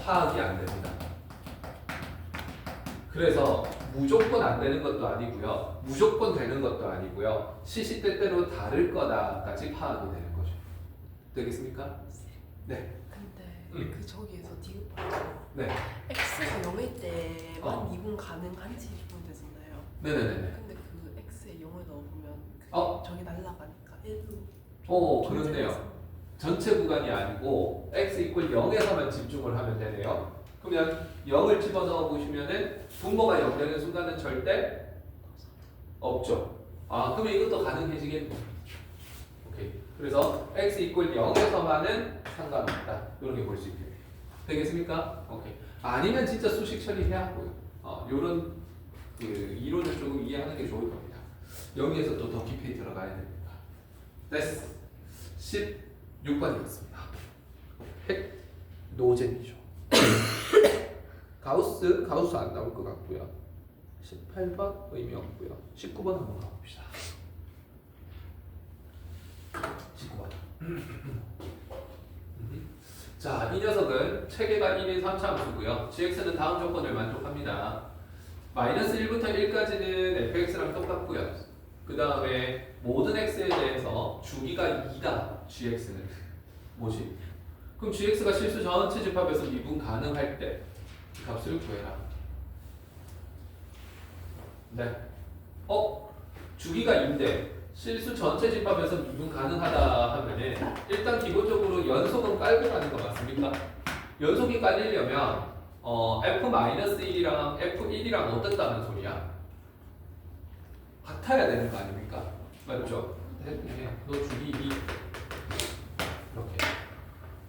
A: 파악이 안 됩니다. 그래서 무조건 안 되는 것도 아니고요. 무조건 되는 것도 아니고요. 시시때때로 다를 거다까지 파악이 되는 거죠. 되겠습니까? 네.
C: 근데 그 저기에서 디귿번호
A: 네.
C: x가 0일 때만
A: 어.
C: 미분 가능한지 기본되잖아요.
A: 네네네.
C: 근데 그 x에 0을 넣어보면 그
A: 어.
C: 저기 날라가니까 1로
A: 그렇네요. 전체 구간이 아니고 x 이퀄 0에서만 집중을 하면 되네요. 그러면 0을 집어넣어 보시면은 분모가 0 되는 순간은 절대 없죠. 아, 그러면 이것도 가능해지겠네. 오케이. 그래서 x 이퀄 0에서만은 상관없다. 이렇게 볼 수 있겠네요. 되겠습니까? 오케이. 아니면 진짜 수식 처리해야 하고요. 요런 그 이론을 조금 이해하는 게 좋을 겁니다. 여기에서 또 더 깊이 들어가야 됩니다. 됐어. 16번이었습니다. 핵 노잼이죠. 가우스 안 나올 것 같고요. 18번 의미 없고요. 19번 한번 가봅시다. 19번. 자, 이 녀석은 체계가 1인 3차함수고요. gx는 다음 조건을 만족합니다. 마이너스 1부터 1까지는 fx랑 똑같고요. 그 다음에 모든 x에 대해서 주기가 2다. gx는 뭐지? 그럼 gx가 실수 전체 집합에서 미분 가능할 때 값을 구해라. 네. 주기가 2인데 실수 전체 집합에서 미분 가능하다 하면은 일단 기본적으로 연속은 깔고 가는 거 맞습니까? 연속이 깔리려면 f-1이랑 f1이랑 어떻다는 소리야? 같아야 되는 거 아닙니까? 맞죠? 너 주기 2 이렇게.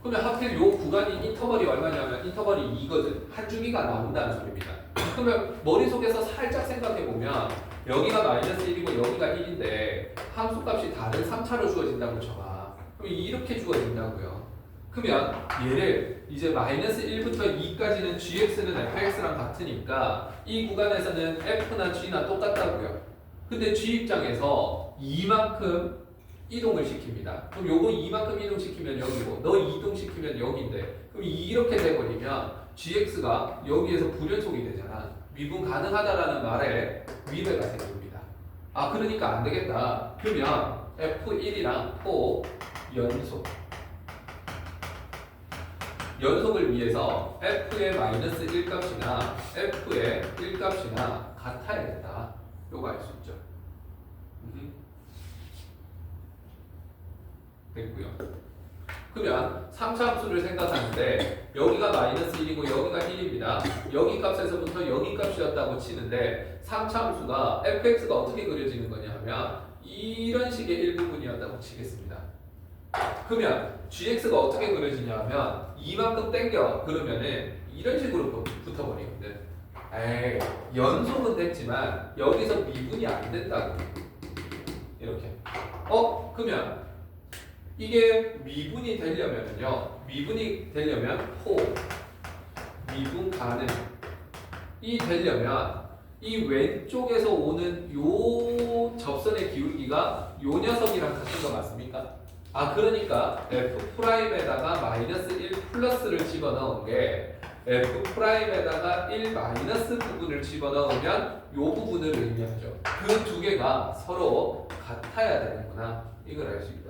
A: 그러면 하필 요 구간이 인터벌이 얼마냐면 인터벌이 2거든. 한 주기가 나온다는 소리입니다. 그러면 머릿속에서 살짝 생각해보면 여기가 마이너스 1이고 여기가 1인데 함수값이 다른 3차로 주어진다고 쳐봐. 그럼 이렇게 주어진다고요. 그러면 얘를 이제 마이너스 1부터 2까지는 gx는 fx랑 같으니까 이 구간에서는 f나 g나 똑같다고요. 근데 g 입장에서 이만큼 이동을 시킵니다. 그럼 요거 이만큼 이동시키면 여기고 너 이동시키면 여기인데 그럼 이렇게 돼버리면 gx가 여기에서 불연속이 되잖아. 미분 가능하다라는 말에 위배가 생깁니다. 아, 그러니까 안 되겠다. 그러면 f1이랑 o 연속을 위해서 f의 마이너스 1값이나 f의 1값이나 같아야 된다. 요거 알 수 있죠. 됐고요. 그러면 3차 함수를 생각하는데 여기가 마이너스 1이고 여기가 1입니다. 여기 값에서부터 여기 값이었다고 치는데 3차 함수가 fx가 어떻게 그려지는 거냐 하면 이런 식의 일부분이었다고 치겠습니다. 그러면 gx가 어떻게 그려지냐 하면 이만큼 땡겨 그러면은 이런 식으로 붙어버리거든. 에이, 연속은 됐지만 여기서 미분이 안 된다고. 이렇게. 그러면 이게 미분이 되려면요. 미분이 되려면 미분 가능이 되려면 이 왼쪽에서 오는 요 접선의 기울기가 요 녀석이랑 같은 거 맞습니까? 아, 그러니까 F'에다가 마이너스 1 플러스를 집어넣은 게 F'에다가 1 마이너스 부분을 집어넣으면 요 부분을 의미하죠. 그 두 개가 서로 같아야 되는구나. 이걸 알 수 있다고요.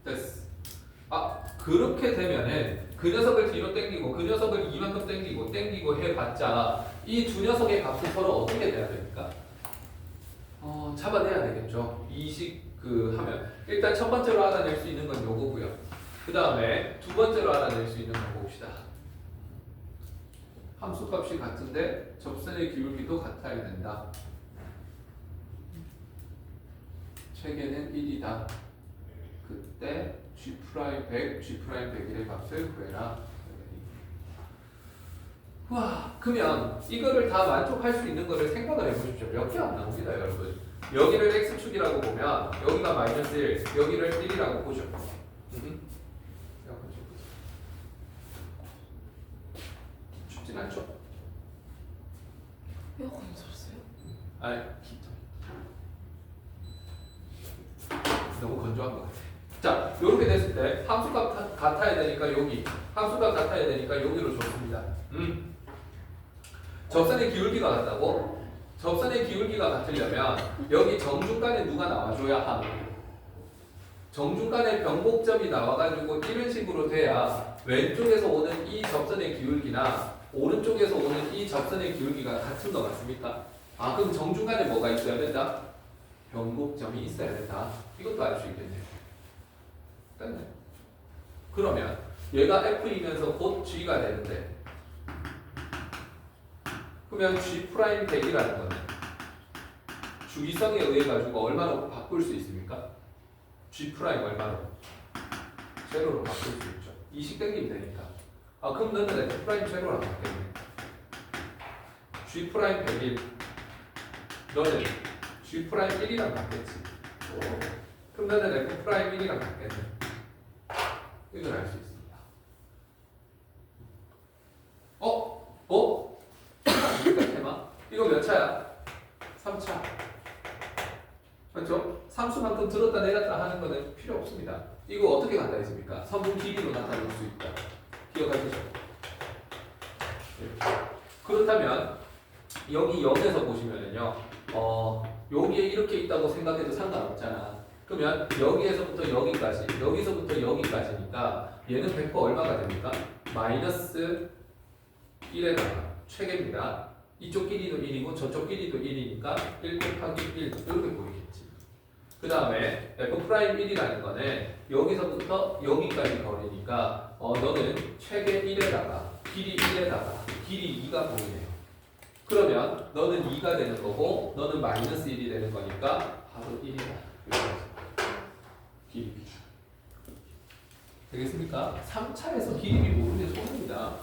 A: 됐어. 아, 그렇게 되면은 그 녀석을 뒤로 당기고 그 녀석을 이만큼 당기고 해봤자 이 두 녀석의 값은 서로 어떻게 돼야 됩니까? 잡아내야 되겠죠. 이식 하면 일단 첫 번째로 알아낼 수 있는 건 요거고요. 그 다음에 두 번째로 알아낼 수 있는 거 봅시다. 함수값이 같은데 접선의 기울기도 같아야 된다. 체계는 1이다. 그때 G'100, G'100의 값을 구해라. 와, 그러면 이거를 다 만족할 수 있는 거를 생각을 해보십시오. 몇 개 안 나옵니다, 여러분. 여기를 x축이라고 보면 여기가 마이너스 1, 여기를 1이라고 보죠. 춥진 않죠?
C: 에어컨 샀어요?
A: 아니, 너무 건조한 것 같아. 자, 이렇게 됐을 때 함수값 같아야 되니까 여기, 함수값 같아야 되니까 여기로 줬습니다. 접선의 기울기가 같다고? 접선의 기울기가 같으려면 여기 정중간에 누가 나와줘야 함. 정중간에 변곡점이 나와가지고 이런 식으로 돼야 왼쪽에서 오는 이 접선의 기울기나 오른쪽에서 오는 이 접선의 기울기가 같은 거 맞습니까? 아, 그럼 정중간에 뭐가 있어야 된다? 변곡점이 있어야 된다. 이것도 알 수 있겠네요. 됐네. 그러면 얘가 F이면서 곧 G가 되는데 그러면 G'100이라는 거는 주기성에 의해 가지고 얼마로 바꿀 수 있습니까? G' 얼마로? 제로로 바꿀 수 있죠. 이식 땡기면 되니까. 아, 그럼 너는 F' 제로로 바뀌겠네. G'100일 너는 G'1이랑 같겠지. 그럼 너는 F'1이랑 같겠네. 이걸 알 수 있습니다. 이거 테마? 이거 몇 차야? 3차. 맞죠? 삼수만큼 들었다 내렸다 하는 거는 필요 없습니다. 이거 어떻게 간다 했습니까? 선분 길이로 나타낼 수 있다. 기억하시죠? 그렇다면 여기 0에서 보시면은요, 여기에 이렇게 있다고 생각해도 상관없잖아. 그러면 여기에서부터 여기까지, 여기서부터 여기까지니까 얘는 100% 얼마가 됩니까? 마이너스 1에다가 최계입니다. 이쪽 길이도 1이고 저쪽 길이도 1이니까 1 곱하기 1 이렇게 보이겠지. 그 다음에 F'1이라는 거는 여기서부터 여기까지 거리니까 너는 최계 1에다가 길이 1에다가 길이 2가 보이네요. 그러면 너는 2가 되는 거고 너는 마이너스 1이 되는 거니까 바로 1이다. 길이 되겠습니까? 3차에서 길이 모르는 게 손입니다.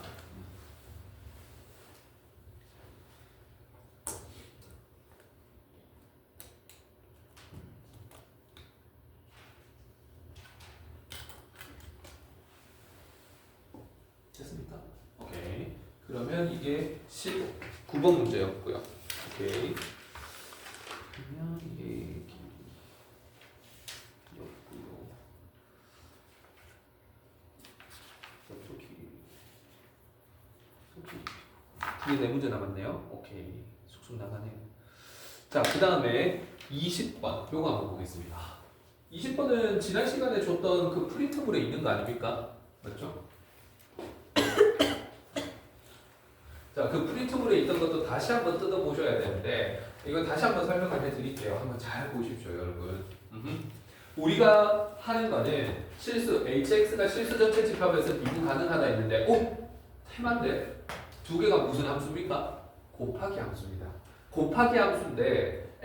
A: 됐습니까? 오케이. 그러면 이게 19번 문제였고요. 오케이. 그러면 이게 길이였고요. 이쪽 길이. 뒤에 네 문제 남았네요. 오케이. 쑥쑥 나가네요. 자, 그 다음에 20번. 요거 한번 보겠습니다. 20번은 지난 시간에 줬던 그 프린트물에 있는 거 아닙니까? 맞죠? 자, 그 프린트물에 있던 것도 다시 한번 뜯어보셔야 되는데 이건 다시 한번 설명을 해드릴게요. 한번 잘 보십시오, 여러분. 우리가 하는 거는 실수, hx가 실수 전체 집합에서 미분 가능하다 했는데 테마인데 두 개가 무슨 함수입니까? 곱하기 함수입니다. 곱하기 함수인데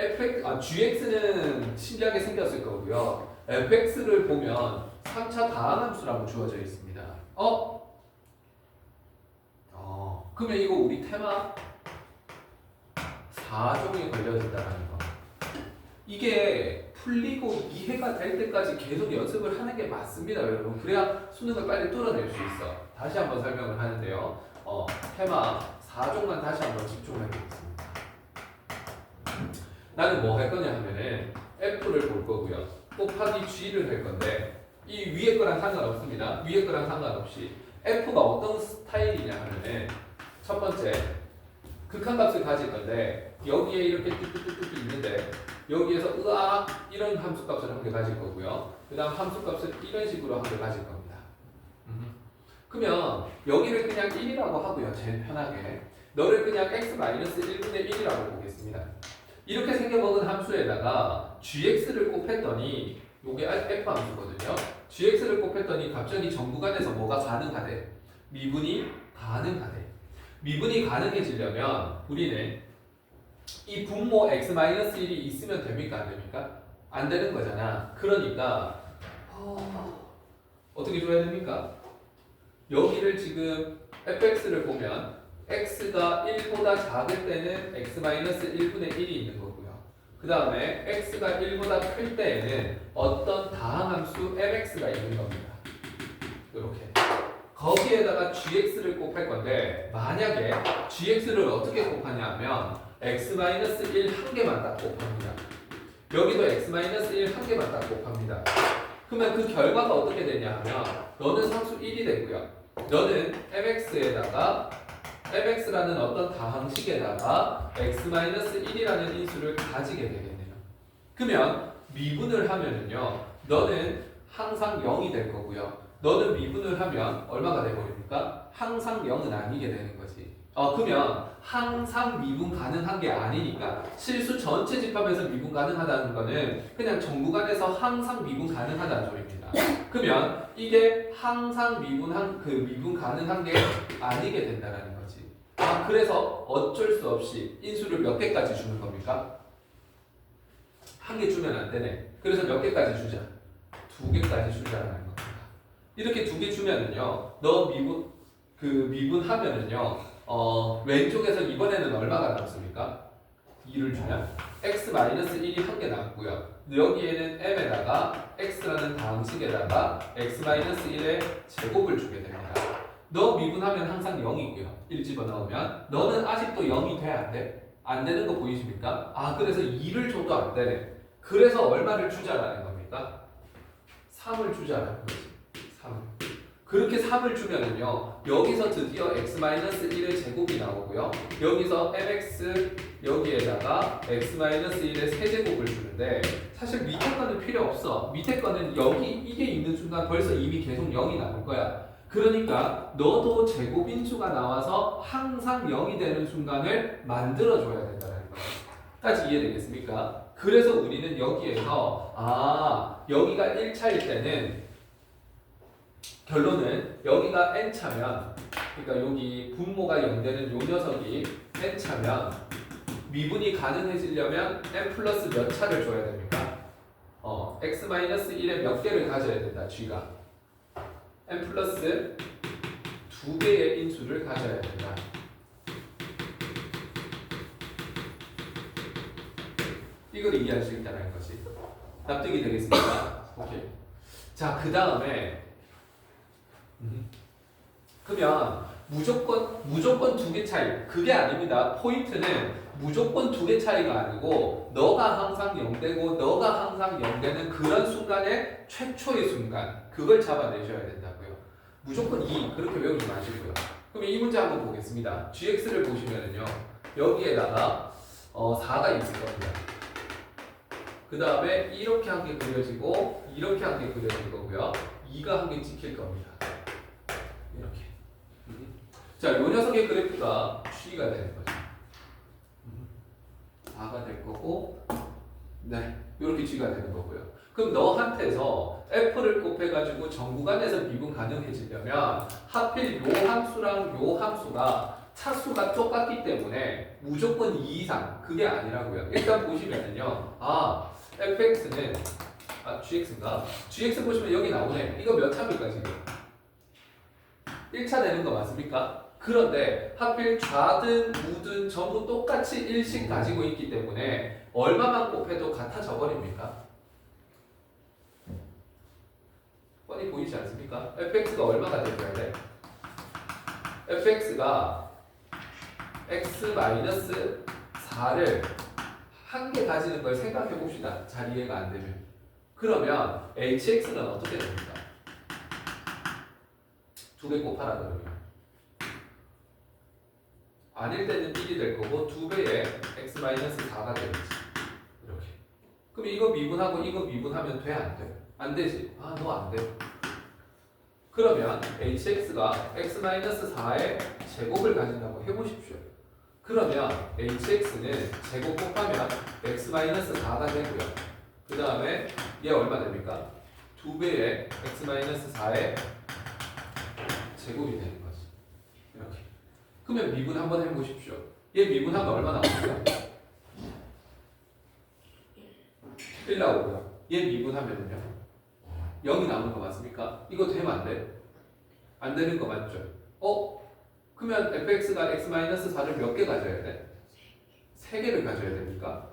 A: gx는 신기하게 생겼을 거고요. fx를 보면 3차 다항함수라고 주어져 있습니다. 그러면 이거 우리 테마 4종이 걸려진다는 거. 이게 풀리고 이해가 될 때까지 계속 연습을 하는 게 맞습니다, 여러분. 그래야 수능을 빨리 뚫어낼 수 있어. 다시 한번 설명을 하는데요. 테마 4종만 다시 한번 집중해 보겠습니다. 나는 뭐 할 거냐 하면은 f를 볼 거고요. 곱하기 g를 할 건데 이 위에 거랑 상관없습니다. 위에 거랑 상관없이 f가 어떤 스타일이냐 하면은 첫 번째, 극한값을 가질 건데 여기에 이렇게 뚝뚝뚝뚝 있는데 여기에서 으악 이런 함수값을 한 개 가질 거고요. 그 다음 함수값을 이런 식으로 한 개 가질 겁니다. 그러면 여기를 그냥 1이라고 하고요. 제일 편하게. 너를 그냥 x-1분의 1이라고 보겠습니다. 이렇게 생겨먹은 함수에다가 gx를 곱했더니 요게 f 함수거든요. gx를 곱했더니 갑자기 정구간에서 뭐가 가능하대? 미분이 가능하대. 미분이 가능해지려면 우리는 이 분모 x-1이 있으면 됩니까? 안 됩니까? 안 되는 거잖아. 그러니까 어떻게 줘야 됩니까? 여기를 지금 fx를 보면 x가 1보다 작을 때는 x-1분의 1이 있는 거고요. 그 다음에 x가 1보다 클 때에는 어떤 다항함수 mx가 있는 겁니다. 이렇게. 거기에다가 gx를 곱할 건데 만약에 gx를 어떻게 곱하냐면 x-1 한 개만 딱 곱합니다. 여기도 x-1 한 개만 딱 곱합니다. 그러면 그 결과가 어떻게 되냐 하면 너는 상수 1이 되고요. 너는 mx라는 어떤 다항식에다가 x-1이라는 인수를 가지게 되겠네요. 그러면 미분을 하면은요. 너는 항상 0이 될 거고요. 너는 미분을 하면 얼마가 돼버립니까? 항상 0은 아니게 되는 거지. 그러면 항상 미분 가능한 게 아니니까 실수 전체 집합에서 미분 가능하다는 거는 그냥 정구간에서 항상 미분 가능하다는 소리입니다. 그러면 이게 항상 미분 가능한 게 아니게 된다는 거지. 그래서 어쩔 수 없이 인수를 몇 개까지 주는 겁니까? 한 개 주면 안 되네. 그래서 몇 개까지 주자? 2개까지 주자라는 겁니다. 이렇게 2개 주면은요, 너 미분하면은요, 왼쪽에서 이번에는 얼마가 남습니까? 2를 주면 x-1이 한 개 남고요. 여기에는 m에다가 x라는 다항식에다가 x-1의 제곱을 주게 됩니다. 너 미분하면 항상 0이고요. 1 집어넣으면 너는 아직도 0이 돼? 안 돼? 안 되는 거 보이십니까? 그래서 2를 줘도 안 되네. 그래서 얼마를 주자라는 겁니까? 3을 주자라는 거지. 3. 그렇게 3을 주면은요, 여기서 드디어 x-1의 제곱이 나오고요. 여기서 mx 여기에다가 x-1의 세제곱을 주는데 사실 밑에 거는 필요 없어. 밑에 거는 여기 이게 있는 순간 벌써 이미 계속 0이 나올 거야. 그러니까 너도 제곱인수가 나와서 항상 0이 되는 순간을 만들어줘야 된다는 거야. 까지 이해되겠습니까? 그래서 우리는 여기에서 여기가 1차일 때는 결론은 여기가 n차면, 그러니까 여기 분모가 0되는 요 녀석이 n차면 미분이 가능해지려면 n 플러스 몇 차를 줘야 됩니까? x-1에 몇 개를 가져야 된다, g가. n 플러스 2개의 인수를 가져야 된다. 이걸 이해할 수 있다는 것이 납득이 되겠습니까? 오케이. 자, 그 다음에 그러면 무조건 2개 차이, 그게 아닙니다. 포인트는 무조건 2개 차이가 아니고 너가 항상 0되고 너가 항상 0되는 그런 순간의 최초의 순간, 그걸 잡아내셔야 된다고요. 무조건 2 그렇게 외우지 마시고요. 그럼 이 문제 한번 보겠습니다. gx를 보시면은요, 여기에다가 4가 있을 겁니다. 그 다음에 이렇게 한 개 그려지고 이렇게 한 개 그려질 거고요. 2가 한 개 찍힐 겁니다. 이렇게. 자, 요 녀석의 그래프가 G가 되는 거죠. 4가 될 거고, 네, 이렇게 G가 되는 거고요. 그럼 너한테서 F를 곱해가지고 정구간에서 미분 가능해지려면 하필 요 함수랑 요 함수가 차수가 똑같기 때문에 무조건 2 이상, 그게 아니라고요. 일단 보시면은요, fx는 gx인가? gx 보시면 여기 나오네. 이거 몇 차입니까 지금? 1차 되는 거 맞습니까? 그런데 하필 좌든 우든 전부 똑같이 1씩 가지고 있기 때문에 얼마만 곱해도 같아져 버립니까? 뻔히 보이지 않습니까? fx가 얼마가 돼야 돼? fx가 x-4를 한 개 가지는 걸 생각해 봅시다. 잘 이해가 안 되면. 그러면 hx는 어떻게 됩니까? 2배 곱하라 그러면. 아닐 때는 1이 될 거고 2배에 x-4가 되겠지. 이렇게. 그럼 이거 미분하고 이거 미분하면 돼? 안 돼? 안 되지. 너 안 돼. 그러면 hx가 x-4의 제곱을 가진다고 해보십시오. 그러면 hx는 제곱 곱하면 x-4가 되고요. 그 다음에 얘 얼마 됩니까? 2배의 x-4의 제곱이 되는 거지. 이렇게. 그러면 미분 한번 해보십시오. 얘 미분하면 얼마 나옵니까? 1 나오고요. 얘 미분하면요 0이 나오는 거 맞습니까? 이거 되면 안 돼? 안 되는 거 맞죠? 그러면 fx가 x-4를 몇 개 가져야 돼? 3개를 가져야 됩니까?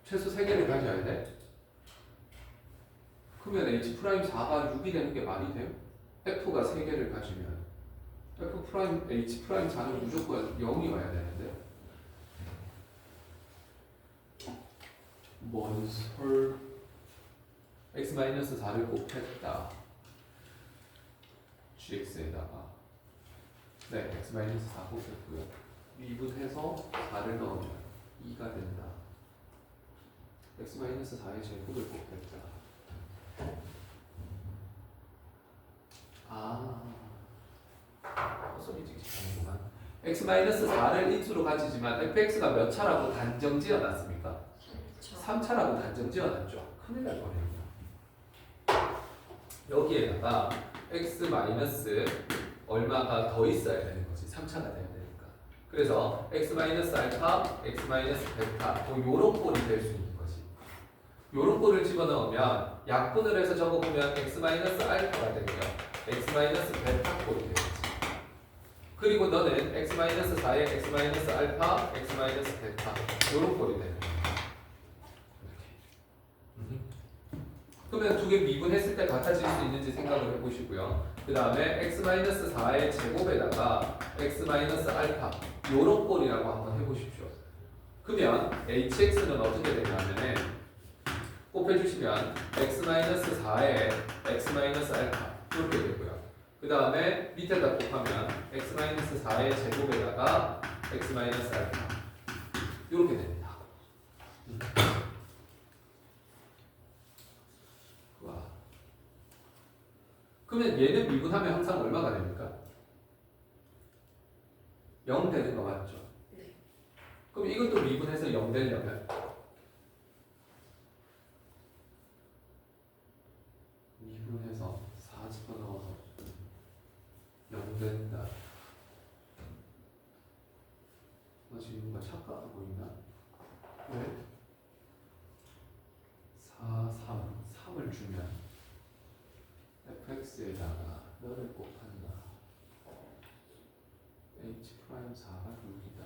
A: 최소 3개를 가져야 돼. 그러면 H'4가 6이 되는 게 말이 돼요? F가 3개를 가지면 H'4는 무조건 0이 와야 되는데 뭔설 x-4를 곱했다 gx에다가 네 x-4 곱했고요 미분해서 4를 넣으면 2가 된다 x-4의 제곱을 곱했다 헛소리 찍히는구만 x-4를 인수로 가지지만 fx가 몇 차라고 단정 지어놨습니까? 3차라고 단정 지어놨죠. 큰일 날 뻔했네요. 여기에다가 x 마이너스 얼마가 더 있어야 되는 거지. 3차가 돼야 되니까. 그래서 x 마이너스 알파, x 마이너스 베타, 요런 꼴이 될 수 있는 거지. 요런 꼴을 집어넣으면 약분을 해서 적어보면 x 마이너스 알파가 되고요. x 마이너스 베타 꼴이 되겠지. 그리고 너는 x 마이너스 4에 x 마이너스 알파, x 마이너스 베타 요런 꼴이 되는 거야. 그러면 두 개 미분했을 때 같아질 수 있는지 생각을 해보시고요. 그 다음에 x-4의 제곱에다가 x-알파 요런 꼴이라고 한번 해보십시오. 그러면 hx는 어떻게 되냐면 곱해주시면 x-4에 x-알파 이렇게 되고요. 그 다음에 밑에다 곱하면 x-4의 제곱에다가 x-알파 이렇게 됩니다. 그러면 얘는 미분하면 항상 얼마가 됩니까? 0 되는 거 맞죠?
C: 네.
A: 그럼 이것도 미분해서 0 되려면 미분해서 4 집어넣어서 0 된다. 나 지금 뭔가 착각하고 있나? 왜? 4, 3을 주면 fx에다가 너를 곱한다. h'4가 6이다.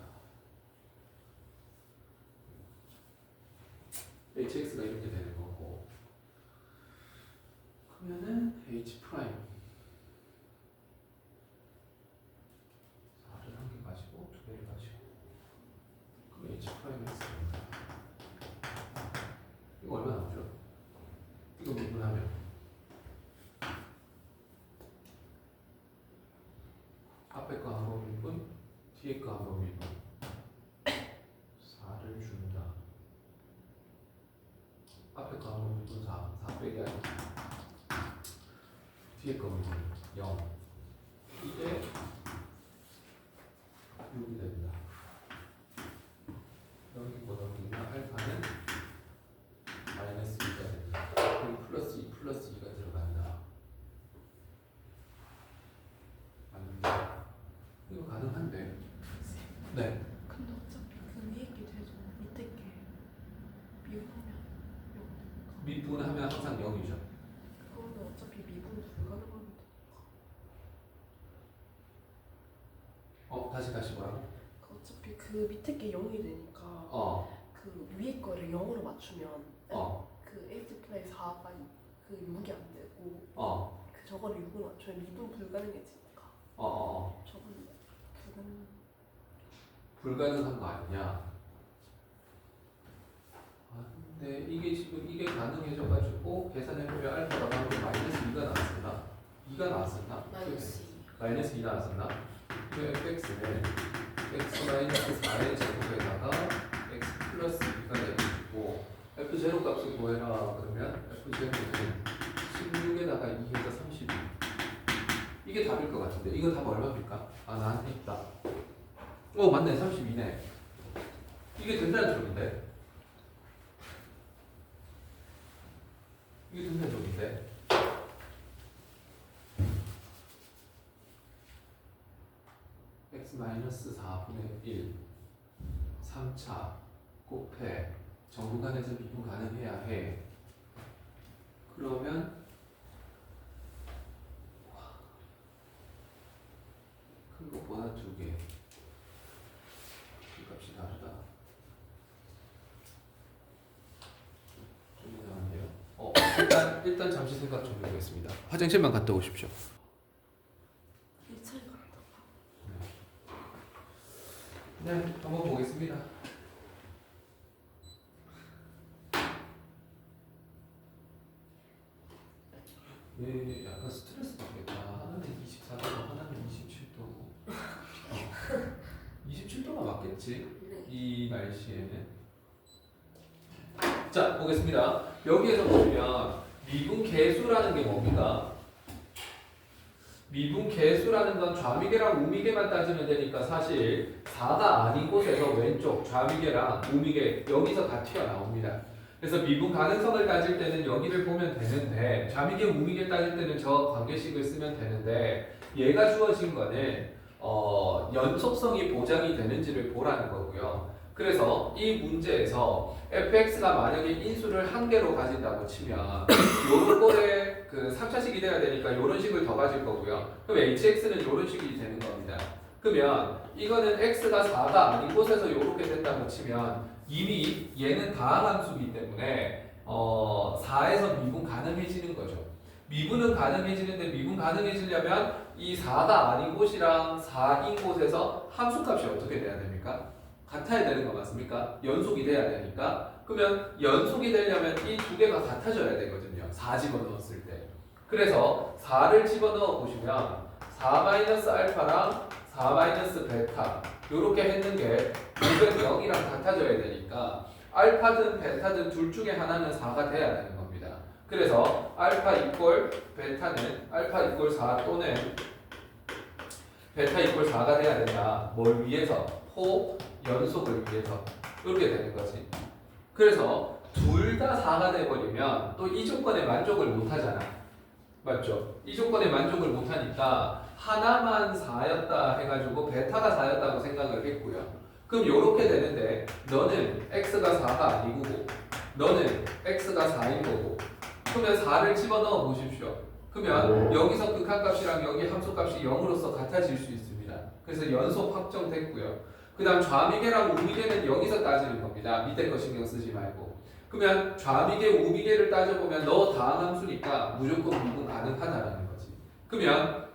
A: hx가 이렇게 되는 거고 그러면은 h' 4를 한 개 가지고 2개를 가지고 그럼 h'x입니다. 이거 얼마 나오죠? 이거 미분하면 앞에 거 한번 미분, 뒤에 거 한번 미분 4를 준다. 앞에 거 한번 미분 4 빼기 아니지. 뒤에 거 미분 0 이게 6이 됩니다. 넘기고 넘기면 알파는 마이너스 2가 됩니다. 그리고 플러스 2 플러스 2가 들어간다. 맞는데 이거 가능한데? 네.
C: 근데 어차피 그 위에 게 돼도 밑에 게 미분하면 0
A: 미분하면 항상 0이죠.
C: 그거는 어차피 미분 불가능합니다.
A: 다시 뭐라고?
C: 어차피 그 밑에 게 0이 되니까 그 위에 거를 0으로 맞추면 그 h+4가 그 6이 안 되고 그 저거를 6으로 맞추면 미분 불가능해지니까 저건
A: 불가능한 거 아니냐? 근데 이게 지금 이게 가능해져가지고 계산해보면 알파가 방금 마이너스 2가 나왔었나? 2가 나왔었나? 마이너스 2 나왔었나? 그 fx는 x-4의 제곱에다가 x 플러스 2가 되고 f0 값을 구해라 그러면 f0는 16에다가 2에서 32 이게 답일 것 같은데 이거 답 얼마입니까? 나한테 있다. 맞네 32네. 이게 된다는 소리인데 이게 된다는 소리인데 x-4분의 1 3차 곱해 정근간에서 미분 가능해야 해. 그러면 큰 것보다 2개 이 값이 다르다. 생각 좀 해보겠습니다. 화장실만 갔다 오십시오.
C: 1차가
A: 네, 한번 보겠습니다. 예, 약간 스트레스 받겠다. 하나는 24도, 하나는 27도. 27도가 맞겠지? 이 날씨에는. 자, 보겠습니다. 여기에서 보시면 미분 계수라는 게 뭡니까? 미분 계수라는 건 좌미계랑 우미계만 따지면 되니까 사실 4가 아닌 곳에서 왼쪽 좌미계랑 우미계 여기서 다 튀어나옵니다. 그래서 미분 가능성을 따질 때는 여기를 보면 되는데 좌미계 우미계 따질 때는 저 관계식을 쓰면 되는데 얘가 주어진 거는 연속성이 보장이 되는지를 보라는 거고요. 그래서 이 문제에서 fx가 만약에 인수를 한 개로 가진다고 치면 요런 꼴에 그 3차식이 돼야 되니까 요런 식을 더 가질 거고요. 그럼 hx는 요런 식이 되는 겁니다. 그러면 이거는 x가 4가 아닌 곳에서 요렇게 된다고 치면 이미 얘는 다항함수이기 때문에 4에서 미분 가능해지는 거죠. 미분은 가능해지는데 미분 가능해지려면 이 4가 아닌 곳이랑 4인 곳에서 함수값이 어떻게 돼야 됩니까? 같아야 되는 거 맞습니까? 연속이 돼야 되니까. 그러면 연속이 되려면 이 두 개가 같아져야 되거든요. 4 집어넣었을 때. 그래서 4를 집어넣어 보시면 4-알파랑 4-베타 요렇게 했는 게 이건 0이랑 같아져야 되니까 알파든 베타든 둘 중에 하나는 4가 돼야 되는 겁니다. 그래서 알파 이꼴 베타는 알파 이꼴 4 또는 베타 이꼴 4가 돼야 된다. 뭘 위해서? 포 연속을 위해서 이렇게 되는 거지. 그래서 둘 다 4가 돼버리면 또 이 조건에 만족을 못 하잖아. 맞죠? 이 조건에 만족을 못 하니까 하나만 4였다 해가지고 베타가 4였다고 생각을 했고요. 그럼 요렇게 되는데 너는 x가 4가 아니고 너는 x가 4인 거고 그러면 4를 집어넣어 보십시오. 그러면 여기서 극한값이랑 여기 함수값이 0으로서 같아질 수 있습니다. 그래서 연속 확정됐고요. 그 다음 좌미계랑 우미계는 여기서 따지는 겁니다. 밑에 거 신경 쓰지 말고. 그러면 좌미계, 우미계를 따져보면 너 다항함수니까 무조건 미분 가능하다라는 거지. 그러면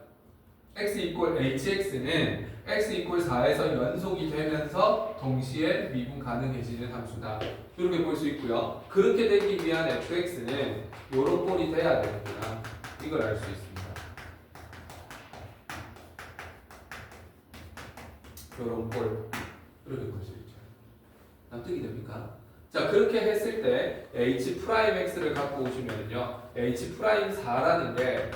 A: x 이꼴 hx는 x 이꼴 4에서 연속이 되면서 동시에 미분 가능해지는 함수다. 이렇게 볼 수 있고요. 그렇게 되기 위한 fx는 요런 꼴이 돼야 되는구나. 이걸 알 수 있습니다. 요런 꼴 이렇게 볼 수 있죠. 납득이 됩니까? 자, 그렇게 했을 때 h'x를 갖고 오시면요 h'4라는 게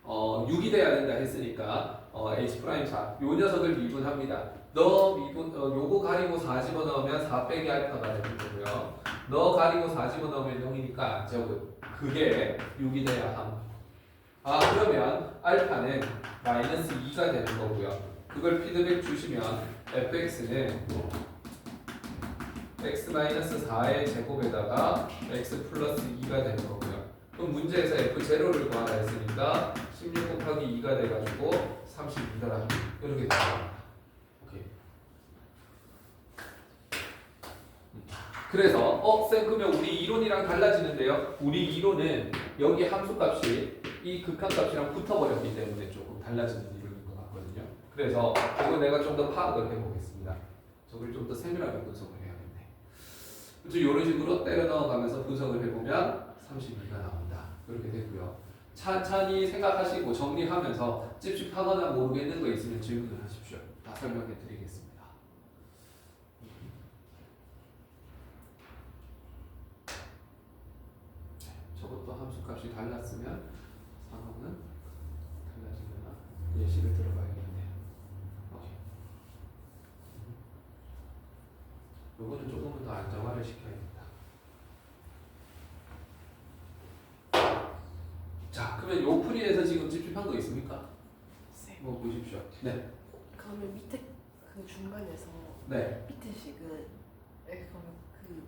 A: 6이 돼야 된다 했으니까 h'4 요 녀석을 미분합니다. 너 미분 요거 가리고 4 집어넣으면 4 빼기 알파가 되는 거고요. 너 가리고 4 집어넣으면 0이니까 안 적은 그게 6이 돼야 함. 아, 그러면 알파는 마이너스 2가 되는 거고요. 그걸 피드백 주시면 fx는 x-4의 제곱에다가 x 플러스 2가 되는 거고요. 그럼 문제에서 f0를 구하라 했으니까 16 곱하기 2가 돼가지고 32더라 이렇게 됩니다. 오케이. 그래서 쌤 그러면 우리 이론이랑 달라지는데요. 우리 이론은 여기 함수값이 이 극한값이랑 붙어버렸기 때문에 조금 달라지는 이론인 것 같거든요. 그래서 이거 내가 좀 더 파악을 해보겠습니다. 저걸 좀 더 세밀하게 분석을 해야겠네. 그래서 이런 식으로 때려 넣어가면서 분석을 해보면 32가 나온다. 그렇게 되고요. 찬찬히 생각하시고 정리하면서 찝찝하거나 모르겠는 거 있으면 질문을 하십시오. 다 설명해 드리겠습니다. 저것도 함수값이 달랐으면 상황은 달라지거나 예시를 들어봐야겠네요. 오케이. 요거는 조금은 더 안정화를 시켜야겠다. 자, 그러면 요 풀이에서 지금 찝찝한 거 있습니까?
C: 네.
A: 뭐 보십시오. 네.
C: 그러면 밑에 그 중간에서
A: 네.
C: 밑에 식은 그러면 그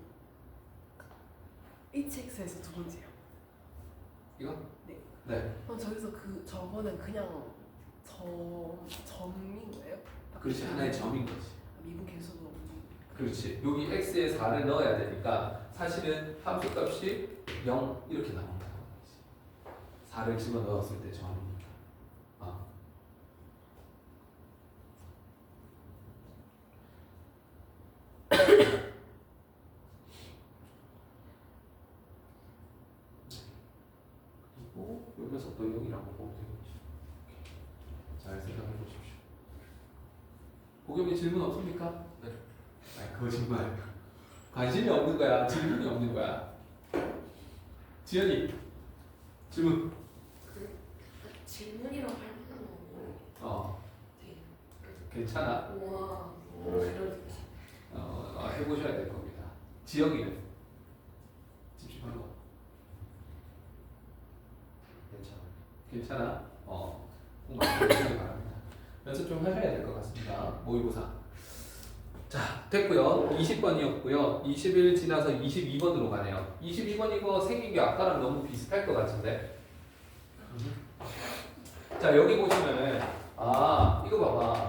C: hx에서 두 번째요.
A: 이거?
C: 네.
A: 네.
C: 그럼 저기서 그 저거는 그냥 점인 거예요?
A: 그렇지, 하나의 점인 거지.
C: 미분 계수도
A: 그렇지. 여기 x에 4를 넣어야 되니까 사실은 함수값이 0 이렇게 나옵니다. 4를 집어넣었을 때 정합니다. 그리고 요 녀석도 0이라고 보면 되겠죠. 잘 생각해 보십시오. 고겸이 질문 없습니까? 네. 거짓말. 관심이 없는 거야. 질문이 없는 거야. 지연이 질문.
B: 질문이라고 할 만한 네.
A: 괜찮아.
B: 우와. 그런
A: 해보셔야 될 겁니다. 지영이는 집중하는 거. 괜찮아. 꼭 맞춰주시기 바랍니다. 연습 좀 하셔야 될 것 같습니다. 모의고사. 자, 됐고요. 20번이었고요. 21 지나서 22번으로 가네요. 22번 이거 생긴 게 아까랑 너무 비슷할 것 같은데. 자, 여기 보시면은 이거 봐봐.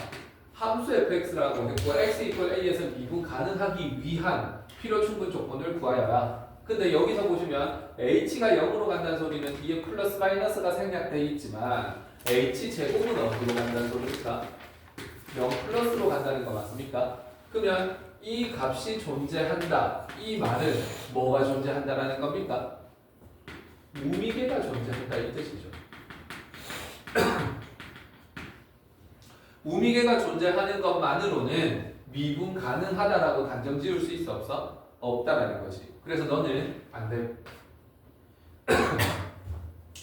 A: 함수 fx라고 했고 x 이퀄 a에서 미분 가능하기 위한 필요 충분 조건을 구하여라. 근데 여기서 보시면 h가 0으로 간다는 소리는 뒤에 플러스 마이너스가 생략되어 있지만 h 제곱은 어디로 간다는 소리입니까? 0 플러스로 간다는 거 맞습니까? 그러면 이 값이 존재한다. 이 말은 뭐가 존재한다라는 겁니까? 우미계가 존재한다 이 뜻이죠. 우미계가 존재하는 것만으로는 미분 가능하다라고 단정 지을 수 있어 없어? 없다라는 거지. 그래서 너는 안 돼.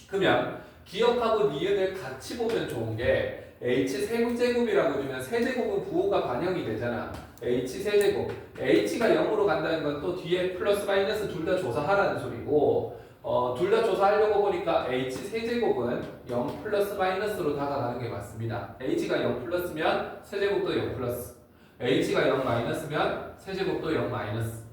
A: 그러면 기억하고 니은을 같이 보면 좋은 게 h 세제곱이라고 주면 세제곱은 부호가 반영이 되잖아. h 세제곱. h가 0으로 간다는 건 또 뒤에 플러스 마이너스 둘 다 조사하라는 소리고 둘 다 조사하려고 보니까 h 세제곱은 0 플러스 마이너스로 다가가는 게 맞습니다. h가 0 플러스면 세제곱도 0 플러스. h가 0 마이너스면 세제곱도 0 마이너스.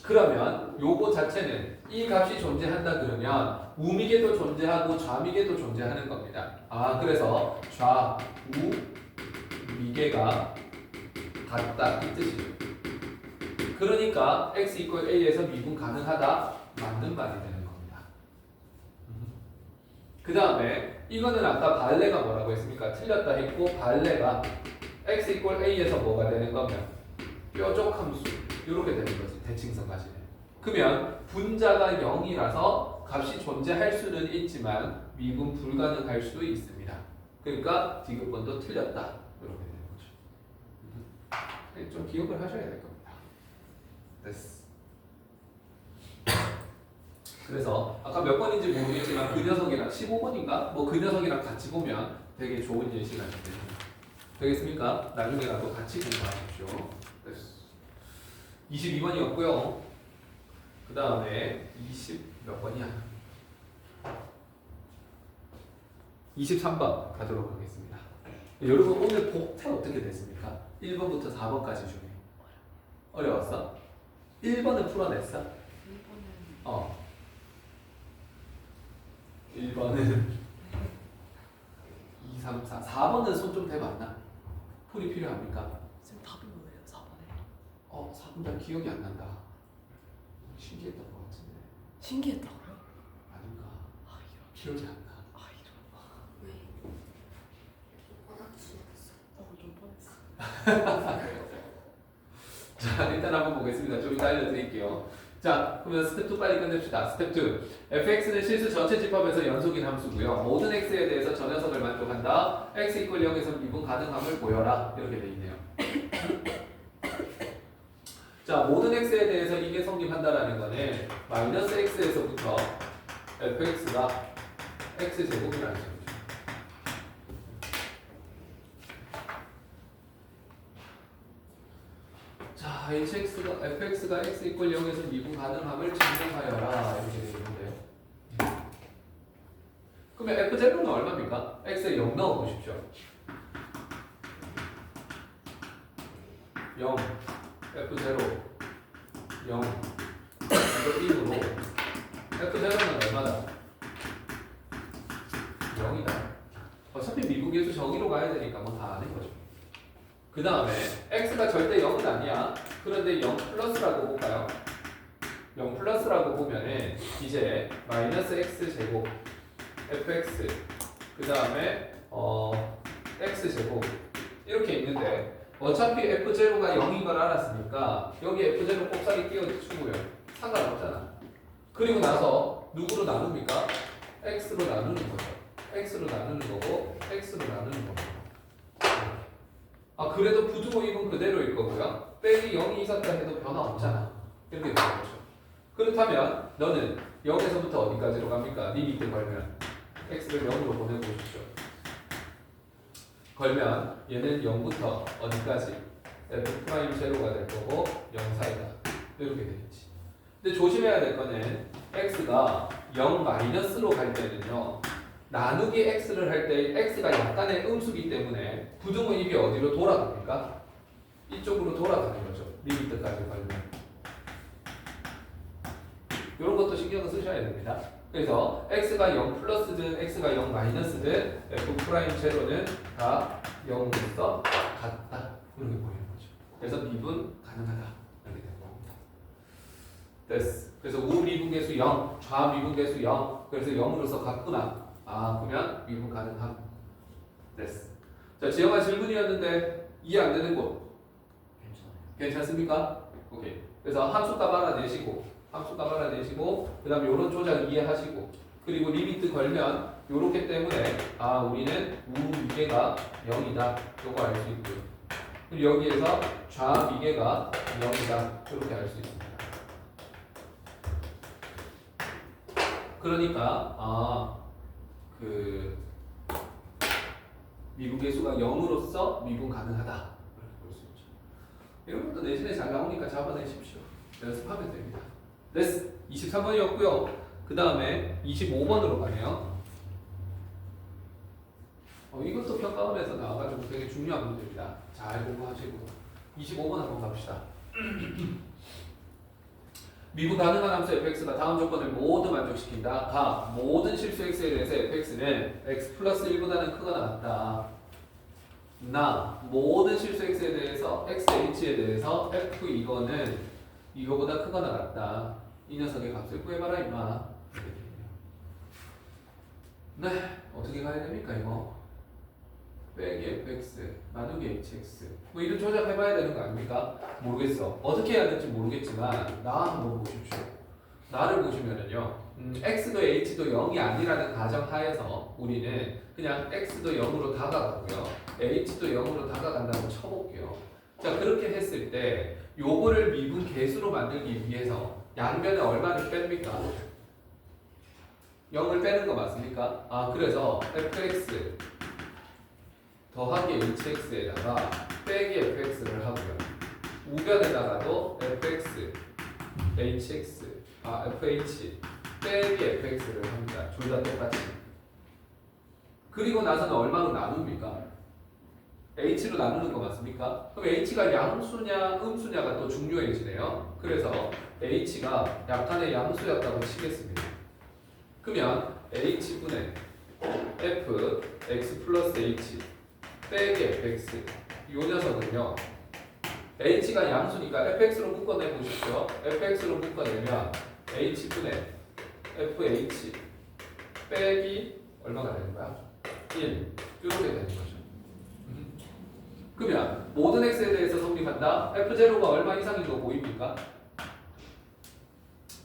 A: 그러면 요거 자체는 이 값이 존재한다 그러면 우미계도 존재하고 좌미계도 존재하는 겁니다. 그래서 좌, 우, 미계가 같다 이 뜻이에요. 그러니까 x 이퀄 a에서 미분 가능하다 맞는 말이 되는 겁니다. 그 다음에 이거는 아까 발레가 뭐라고 했습니까? 틀렸다 했고 발레가 x 이퀄 a에서 뭐가 되는 거면 뾰족함수 이렇게 되는 거지. 대칭성 가시네. 그러면 분자가 0이라서 값이 존재할 수는 있지만 미분 불가능할 수도 있습니다. 그러니까 디귿번도 틀렸다 이렇게 되는 거죠. 좀 기억을 하셔야 될 겁니다. 됐어. 그래서 아까 몇 번인지 모르겠지만 그 녀석이랑 15번인가? 뭐 그 녀석이랑 같이 보면 되게 좋은 예시가 됩니다. 되겠습니까? 나중에라도 같이 공부하십시오. 됐어. 22번이었고요. 그 다음에 20 몇 번이야? 23번 가도록 하겠습니다. 여러분 오늘 복태 어떻게 됐습니까? 1번부터 4번까지 중에 어려웠어? 1번은 풀어냈어? 1번은 2, 3, 4 4번은 손 좀 대봤나? 풀이 필요합니까?
C: 쌤 답이 뭐예요? 4번에
A: 4번 잘 기억이 안 난다. 신기했던 것 같은데.
C: 신기했다고요?
A: 아닌가?
C: 이런.
A: 기억이 안 나.
B: 왜? 워낙 지웠어.
C: 좀 뻔했어.
A: 자, 일단 한번 보겠습니다. 좀 이따 알려드릴게요. 자, 그러면 스텝 2 빨리 끝냅시다. 스텝 2. fx는 실수 전체 집합에서 연속인 함수고요. 모든 x에 대해서 저 녀석을 만족한다. x 이퀄 0에서 미분 가능함을 보여라. 이렇게 돼 있네요. 자, 모든 x에 대해서 이게 성립한다라는 거는 마이너스 x에서부터 fx가 x제곱이라는 거죠. 자, fx가 x 이퀄 0에서 미분 가능함을 증명하여라. 이렇게 되어 있는데요. 그러면 f0는 얼마입니까? x에 0 넣어보십시오. 0 F0 0 이거 1으로 F0는 얼마다? 0이다. 어차피 미분계수 저기로 가야 되니까 뭐 다 아는 거죠. 그 다음에 X가 절대 0은 아니야. 그런데 0 플러스라고 볼까요? 0 플러스라고 보면은 이제 마이너스 x 제곱 fx 그 다음에 x 제곱 이렇게 있는데 어차피 f0가 0인 걸 알았으니까 여기 f0 곱살이 끼워주고요. 상관없잖아. 그리고 나서 누구로 나눕니까? x로 나누는 거죠. x로 나누는 거고 x로 나누는 거고. 아 그래도 부등호 1은 그대로일 거고요. 빼기 0이 있었다 해도 변화 없잖아. 이렇게 되는 거죠. 그렇다면 너는 0에서부터 어디까지로 갑니까? 리미트 걸면 x를 0으로 보내보십시오. 걸면 얘는 0부터 어디까지? f'0가 될 거고 0 사이다. 이렇게 되겠지. 근데 조심해야 될 거는 x가 0 마이너스로 갈 때는요. 나누기 x를 할 때 x가 약간의 음수기 때문에 부등호 입이 어디로 돌아갑니까? 이쪽으로 돌아가는 거죠. 리미트까지 걸면. 이런 것도 신경을 쓰셔야 됩니다. 그래서 x가 0 플러스든 x가 0 마이너스든 f'0는 다 0으로서 같다. 이렇게 보이는 거죠. 그래서 미분 가능하다. 이렇게 되는 겁니다. 됐어. 그래서 우미분계수 0, 좌미분계수 0. 그래서 0으로서 같구나. 아 그러면 미분 가능함. 됐어. 자 지영아 질문이었는데 이해 안 되는 곳 괜찮습니까? 오케이. 그래서 함수값 알아내시고 그 다음에 요런 조작 이해하시고 그리고 리미트 걸면 요렇게 때문에 아 우리는 우미계가 0이다 요거 알 수 있고요. 그리고 여기에서 좌미계가 0이다 이렇게 알 수 있습니다. 그러니까 미분계수가 0으로서 미분 가능하다 이렇게 볼 수 있죠. 이런 것도 내신에 잘 나오니까 잡아내십시오. 연습하면 됩니다. 됐어. 23번이었고요. 그 다음에 25번으로 가네요. 이것도 평가원에서 나와가지고 되게 중요한 문제입니다. 잘 공부하시고 25번 한번 갑시다. 미분 가능한 함수 fx가 다음 조건을 모두 만족시킨다. 가 모든 실수 x에 대해서 fx는 x 플러스 1보다는 크거나 같다. 나 모든 실수 x에 대해서 xh에 대해서 f 이거는 이거보다 크거나 같다. 이 녀석의 값을 구해봐라 임마. 네, 어떻게 가야 됩니까 이거? 빼기 fx 나누기 hx 뭐 이런 조작해봐야 되는 거 아닙니까? 모르겠어. 어떻게 해야 될지 모르겠지만 나 한번 보십시오. 나를 보시면은요 x도 h도 0이 아니라는 가정하에서 우리는 그냥 x도 0으로 다가가고요 h도 0으로 다가간다고 쳐볼게요. 자 그렇게 했을 때 요거를 미분 계수로 만들기 위해서 양변에 얼마를 뺍니까? 0을 빼는 거 맞습니까? 아 그래서 fx 더하기 hx에다가 빼기 fx를 하고요. 우변에다가도 fx, fh 빼기 fx를 합니다. 둘 다 똑같이. 그리고 나서는 얼마로 나눕니까? h로 나누는 거 맞습니까? 그럼 h가 양수냐 음수냐가 또 중요해지네요. 그래서 h가 약간의 양수였다고 치겠습니다. 그러면 h분의 f, x 플러스 h 빼기 fx 이 녀석은요 h가 양수니까 fx로 묶어내 보십시오. fx로 묶어내면 h분의 fh 빼기 얼마가 되는 거야? 1 이렇게 되는 거죠. 그러면 모든 x에 대해서 성립한다. f0가 얼마 이상인 거 보입니까?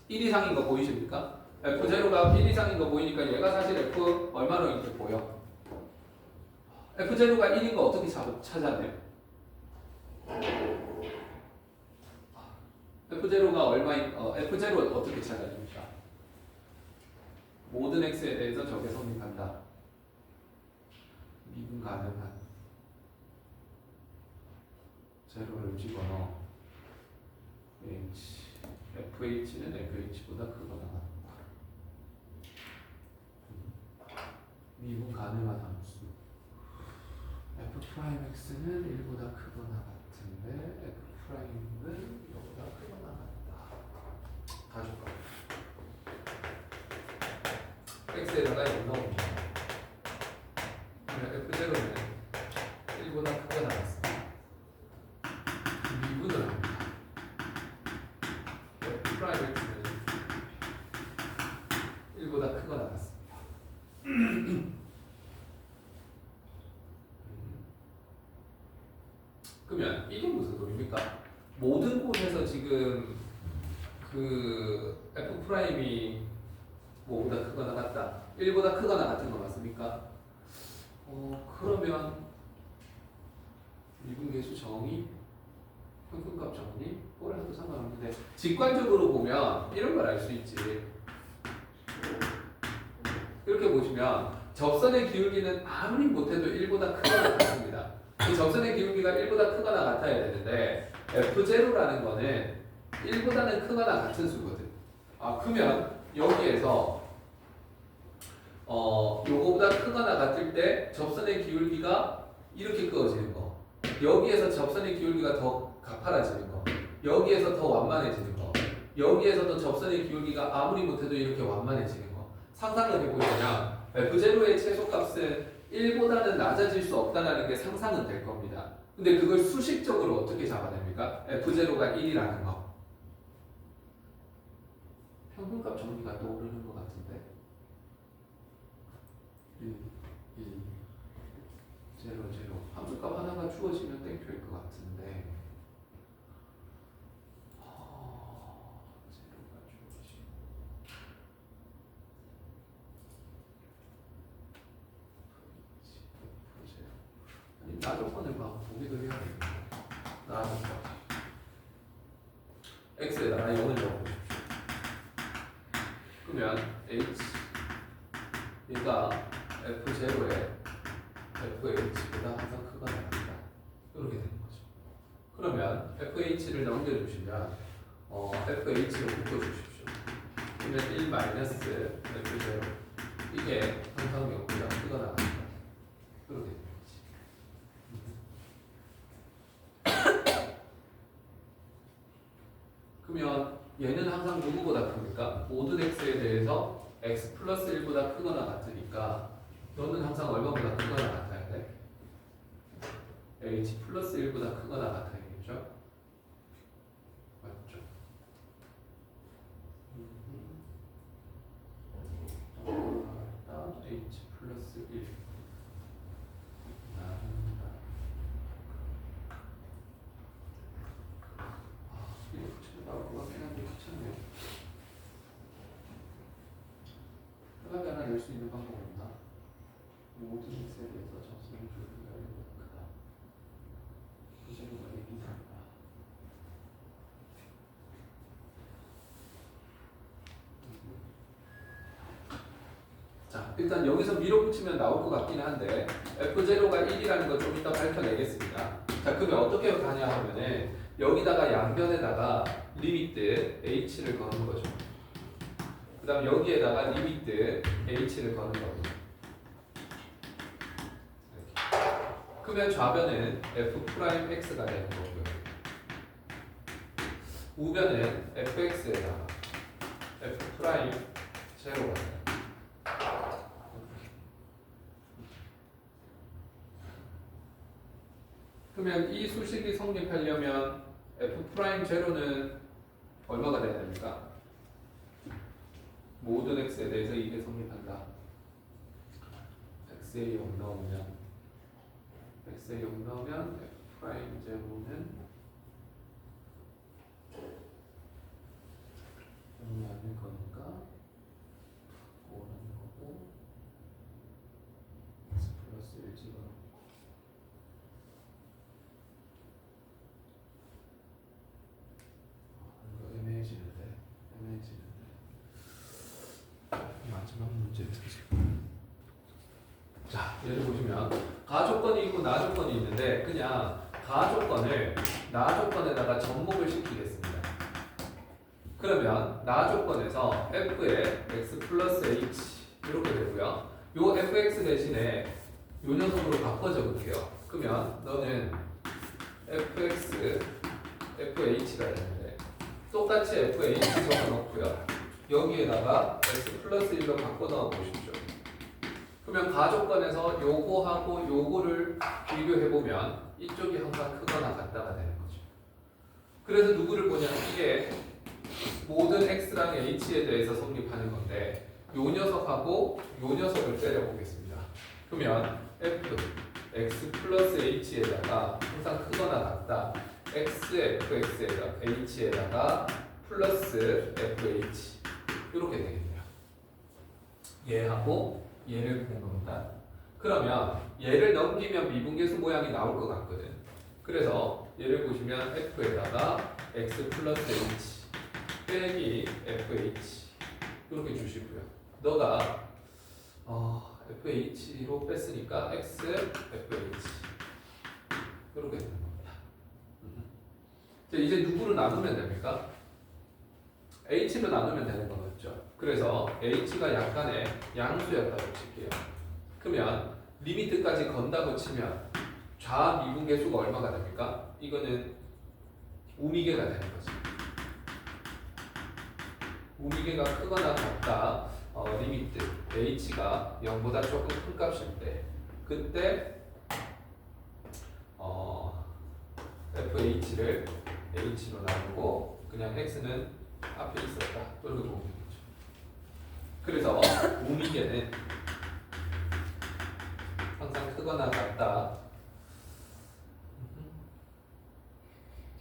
A: 1 이상인 거 보이십니까? f0가 1 이상인 거 보이니까 얘가 사실 f 얼마로 이렇게 보여? f0가 1인 거 어떻게 찾아내요? f0가 얼마인 f0 어떻게 찾아냅니까? 모든 x에 대해서 저게 성립한다. 미분 가능한 제로를 집어넣어 fh는 fh보다 크거나 같다. 미분 가능한 함수 f'x는 1보다 크거나 같은데 f'은 이거보다 크거나 같다. 다 줄까? x에다가 0 넣습니다. 그러면 f0는 1보다 크거나 같습니다. 미분을 합니다. f'x는 1보다 크거나 같습니다. 그러면 이게 무슨 소리입니까? 모든 곳에서 지금 그 f 프라임이 뭐보다 크거나 같다, 1보다 크거나 같은 거 맞습니까? 그러면 미분계수 정의, 평균값 정의, 뭐라 해도 상관없는데 직관적으로 보면 이런 걸 알 수 있지. 이렇게 보시면 접선의 기울기는 아무리 못해도 1보다 크거나 같습니다. 이 접선의 기울기가 1보다 크거나 같아야 되는데 F0라는 거는 1보다는 크거나 같은 수거든. 그러면 여기에서 요거보다 크거나 같을 때 접선의 기울기가 이렇게 끄어지는 거, 여기에서 접선의 기울기가 더 가파라지는 거, 여기에서 더 완만해지는 거, 여기에서도 접선의 기울기가 아무리 못해도 이렇게 완만해지는 거. 상상을 해보시면 F0의 최소값은 1보다는 낮아질 수 없다는 게 상상은 될 겁니다. 근데 그걸 수식적으로 어떻게 잡아냅니까? F0가 1이라는 거. 평균값 정리가 떠오르는 것 같은데 1, 2, 0, 0 함수값 하나가 주어지면 땡큐일 것 같은데 제로가 주어지고 아니 나조건을 막 보기도 해야 되겠네. 나조건 x에다가 0을 넣어보십시오. 그러면 h 얘가 f0에 fh보다 항상 크거나 같다, 이렇게 되는 거죠. 그러면 fh를 넘겨주시면 fh로 묶어주십시오. 그러면 1 마이너스 f0 이게 항상 0보다 크거나 같다, 이렇게 되는 거지. 그러면 얘는 항상 누구보다 큽니까? 모든 x에 대해서 x 플러스 1보다 크거나 같으니까 너는 항상 얼마보다 크거나 같아야 돼? h 플러스 1보다 크거나 같아야겠죠? 맞죠? h 플러스 1 이거 붙여나오고 빼는데 귀찮네요. 편하게 하나 낼 수 있는 방법 없나? 모든 x에 대해서 접선의 기울기가 1보다 크다. 부재료가 얘기한다. 자, 일단 여기서 밀어붙이면 나올 것 같긴 한데 F0가 1이라는 거 좀 이따 밝혀내겠습니다. 자, 그러면 어떻게 하냐 하면은 여기다가 양변에다가 리미트 h를 거는 거죠. 그 다음 여기에다가 리미트 h를 거는 겁니다. 이렇게. 그러면 좌변은 f'x가 되는 거고요. 우변은 fx에다가 f'제로가 돼요. 그러면 이 수식이 성립하려면 f'0는 얼마가 돼야 됩니까? 모든 x에 대해서 이게 성립한다. x에 0 넣으면 x에 0 넣으면 f'제로는 0이 아닐 거니까 5라는 거고 x 플러스 1 집어넣고 이거 애매해지는데 마지막 문제에서 지금 자, 예를 보시면 가조건이 있고 나조건이 있는데 그냥 가조건을 나조건에다가 접목을 시키겠습니다. 그러면 나조건에서 f의 x 플러스 h 이렇게 되고요. 요 fx 대신에 요 녀석으로 바꿔 적을게요. 그러면 너는 fx, fh가 되는데 똑같이 fh 적어놓고요. 여기에다가 x 플러스 1로 바꿔 넣어 보십시오. 그러면 가조건에서 요거하고 요거를 비교해보면 이쪽이 항상 크거나 같다가 되는 거죠. 그래서 누구를 보냐면 이게 모든 x랑 h에 대해서 성립하는 건데 요 녀석하고 요 녀석을 때려보겠습니다. 그러면 f x 플러스 h에다가 항상 크거나 같다 x fx에다가 h에다가 플러스 fh 이렇게 되겠네요. 얘하고 얘를 본 겁니다. 그러면 얘를 넘기면 미분계수 모양이 나올 것 같거든. 그래서 얘를 보시면 f에다가 x 플러스 h 빼기 fh 이렇게 주시고요. 너가 fh로 뺐으니까 x fh 이렇게 되는 겁니다. 이제 누구를 나누면 됩니까? h로 나누면 되는 거겠죠. 그래서 h가 약간의 양수였다고 칠게요. 그러면 리미트까지 건다고 치면 좌 미분계수가 얼마가 됩니까? 이거는 우미계가 되는 거지. 우미계가 크거나 같다. 리미트 h가 0보다 조금 큰 값일 때 그때 fh를 h로 나누고 그냥 x는 앞에 있었다. 이렇게 보면 되겠죠. 그래서 우미계는 항상 크거나 같다.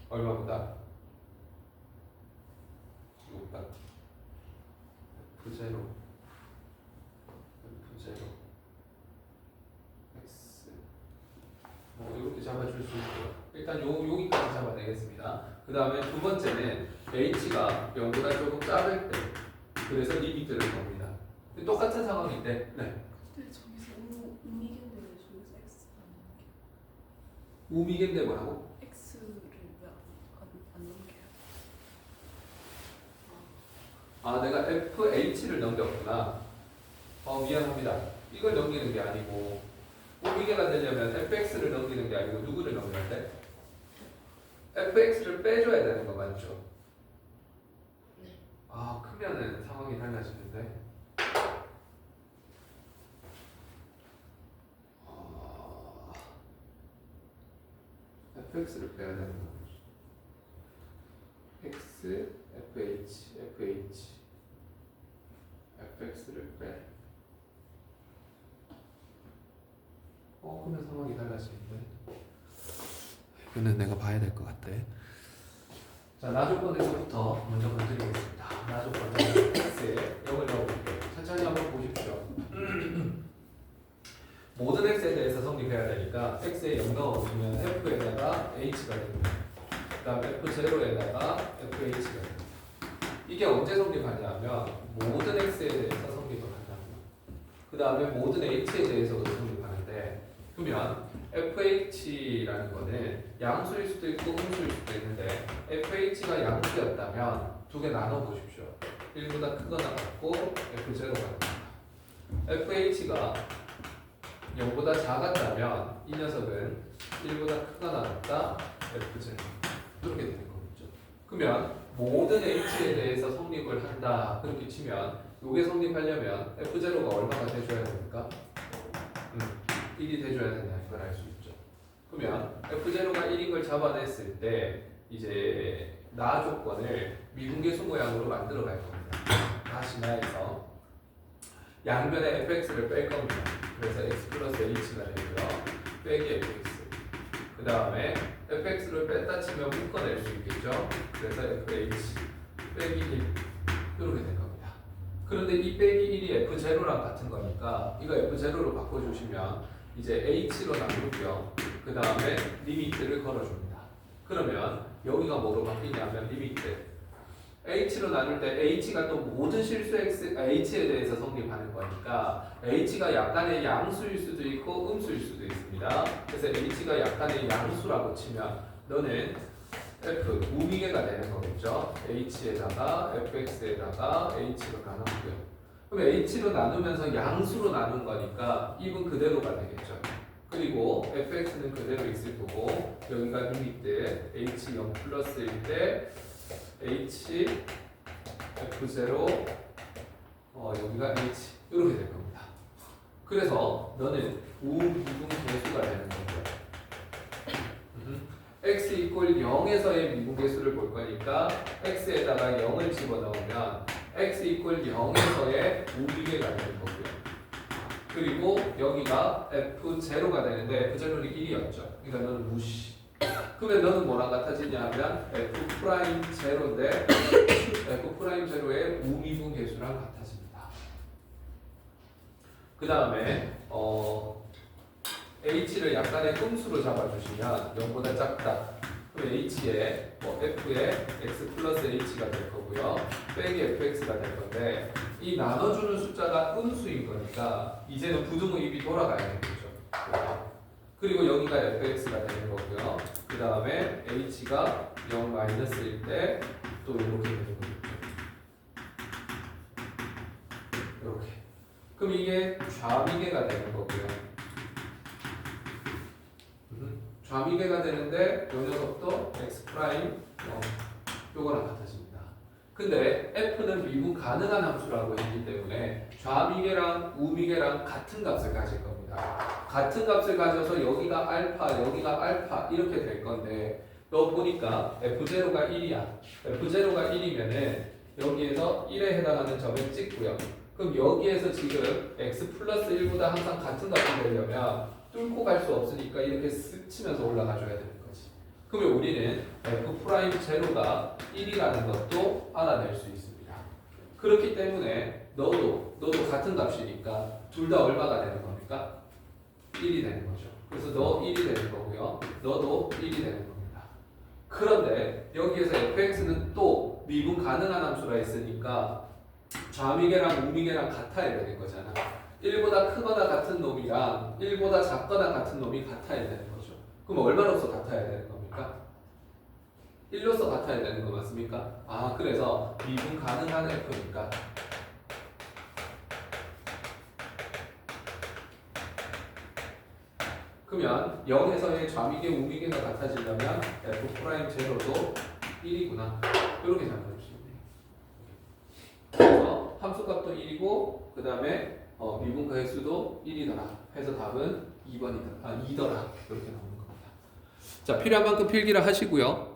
A: 얼마보다? 이거보다 F0 X 이렇게 잡아줄 수 있고요. 일단 여기까지 잡아내겠습니다. 그 다음에 두 번째는 h가 0보다 조금 작을 때 그래서 리미트를 겁니다. 똑같은 상황인데 네.
C: 근데 저기서 우미견데 왜 저기서 x 안
A: 우미계인데 뭐라고?
C: x를 왜안 넘겨요?
A: 내가 FH를 넘겼구나. 미안합니다. 이걸 넘기는 게 아니고 우미계가 되려면 FX를 넘기는 게 아니고 누구를 넘겨야 돼? FX를 빼줘야 되는 거 맞죠?
C: 네.
A: 크면은 상황이 달라지는데 FX를 빼야 되는 거 X, FH, FH FX를 빼 그러면 상황이 달라지는데 이거는 내가 봐야 될 것 같아. 자, 나조건에서부터 먼저 건드리겠습니다. 나조건은 x에 0을 넣어볼게요. 천천히 한번 보십시오. 모든 x에 대해서 성립해야 되니까 x에 0 넣어주면 f에다가 h가 됩니다. 그 다음 f0에다가 fh가 됩니다. 이게 언제 성립하냐면 모든 x에 대해서 성립을 한다고요. 그 다음에 모든 h에 대해서도 성립하는데 그러면 fh라는 거는 양수일 수도 있고 음수일 수도 있는데 fh가 양수였다면 두 개 나눠 보십시오. 1보다 크거나 같고 f0가 됩니다. fh가 0보다 작았다면 이 녀석은 1보다 크거나 같다 f0 이렇게 되는 거겠죠. 그러면 모든 h에 대해서 성립을 한다 그렇게 치면 이게 성립하려면 f0가 얼마가 돼줘야 됩니까? 1이 돼줘야 된다 이걸 알 수 있죠. 그러면 f0가 1인 걸 잡아냈을 때 이제 나 조건을 미분계수 모양으로 만들어 갈 겁니다. 다시 나에서 양변에 fx를 뺄 겁니다. 그래서 x 플러스 h가 되고요. 빼기 fx. 그 다음에 fx를 뺐다 치면 묶어낼 수 있겠죠. 그래서 fh 빼기 1 이렇게 될 겁니다. 그런데 이 빼기 1이 f0랑 같은 거니까 이거 f0로 바꿔주시면 이제 h로 나누고요. 그 다음에 리미트를 걸어줍니다. 그러면 여기가 뭐로 바뀌냐면 리미트 h로 나눌 때 h가 또 모든 실수 h에 대해서 성립하는 거니까 h가 약간의 양수일 수도 있고 음수일 수도 있습니다. 그래서 h가 약간의 양수라고 치면 너는 f 우미계가 되는 거겠죠. h에다가 fx에다가 h로 나누고요. 그럼 h로 나누면서 양수로 나눈 거니까 입은 그대로가 되겠죠. 그리고 fx는 그대로 있을 거고 여기가 리미트 h 0 플러스일 때 h f0 여기가 h 이렇게 될 겁니다. 그래서 너는 우미분 계수가 되는 거죠. x = 0에서의 미분계수를 볼 거니까 x에다가 0을 집어넣으면 x 이퀄 0에서의 우비계가 되는 거고요. 그리고 여기가 f0가 되는데 f0는 1이었죠. 그러니까 너는 무시. 그러면 너는 뭐랑 같아지냐 하면 f'0인데 f'0의 우미분 계수랑 같아집니다. 그 다음에 h를 약간의 음수로 잡아주시면 0보다 작다. 그럼 h에 f의 x 플러스 h가 될 거고요. 빼기 fx가 될 건데 이 나눠주는 숫자가 음수인 거니까 이제는 부등호입이 돌아가야 되겠죠. 그리고 여기가 fx가 되는 거고요. 그 다음에 h가 0 마이너스일 때 또 이렇게 되는 거겠죠. 이렇게. 그럼 이게 좌미계가 되는 거고요. 좌미계가 되는데 이 녀석도 x 프라임 요거랑 같아집니다. 근데 f는 미분 가능한 함수라고 했기 때문에 좌미계랑 우미계랑 같은 값을 가질 겁니다. 같은 값을 가져서 여기가 알파, 여기가 알파 이렇게 될 건데 너 보니까 f0가 1이야. f0가 1이면은 여기에서 1에 해당하는 점을 찍고요. 그럼 여기에서 지금 x 플러스 1보다 항상 같은 값이 되려면 뚫고 갈 수 없으니까 이렇게 스치면서 올라가줘야 되는 거지. 그러면 우리는 f'0가 1이라는 것도 알아낼 수 있습니다. 그렇기 때문에 너도 같은 값이니까 둘 다 얼마가 되는 겁니까? 1이 되는 거죠. 그래서 너 1이 되는 거고요. 너도 1이 되는 겁니다. 그런데 여기에서 fx는 또 미분 가능한 함수가 있으니까 좌미계랑 우미계랑 같아야 되는 거잖아. 1보다 크거나 같은 놈이랑 1보다 작거나 같은 놈이 같아야 되는 거죠. 그럼 얼마로서 같아야 되는 겁니까? 1로서 같아야 되는 거 맞습니까? 아, 그래서 미분 가능한 f니까 그러면 0에서의 좌미계, 우미계가 같아지려면 f'0도 1이구나. 이렇게 생각해주시면 돼요. 그래서 함수값도 1이고 그 다음에 미분 그 횟수도 1이더라 해서 답은 2번이더라. 2더라. 이렇게 나오는 겁니다. 자, 필요한 만큼 필기를 하시고요.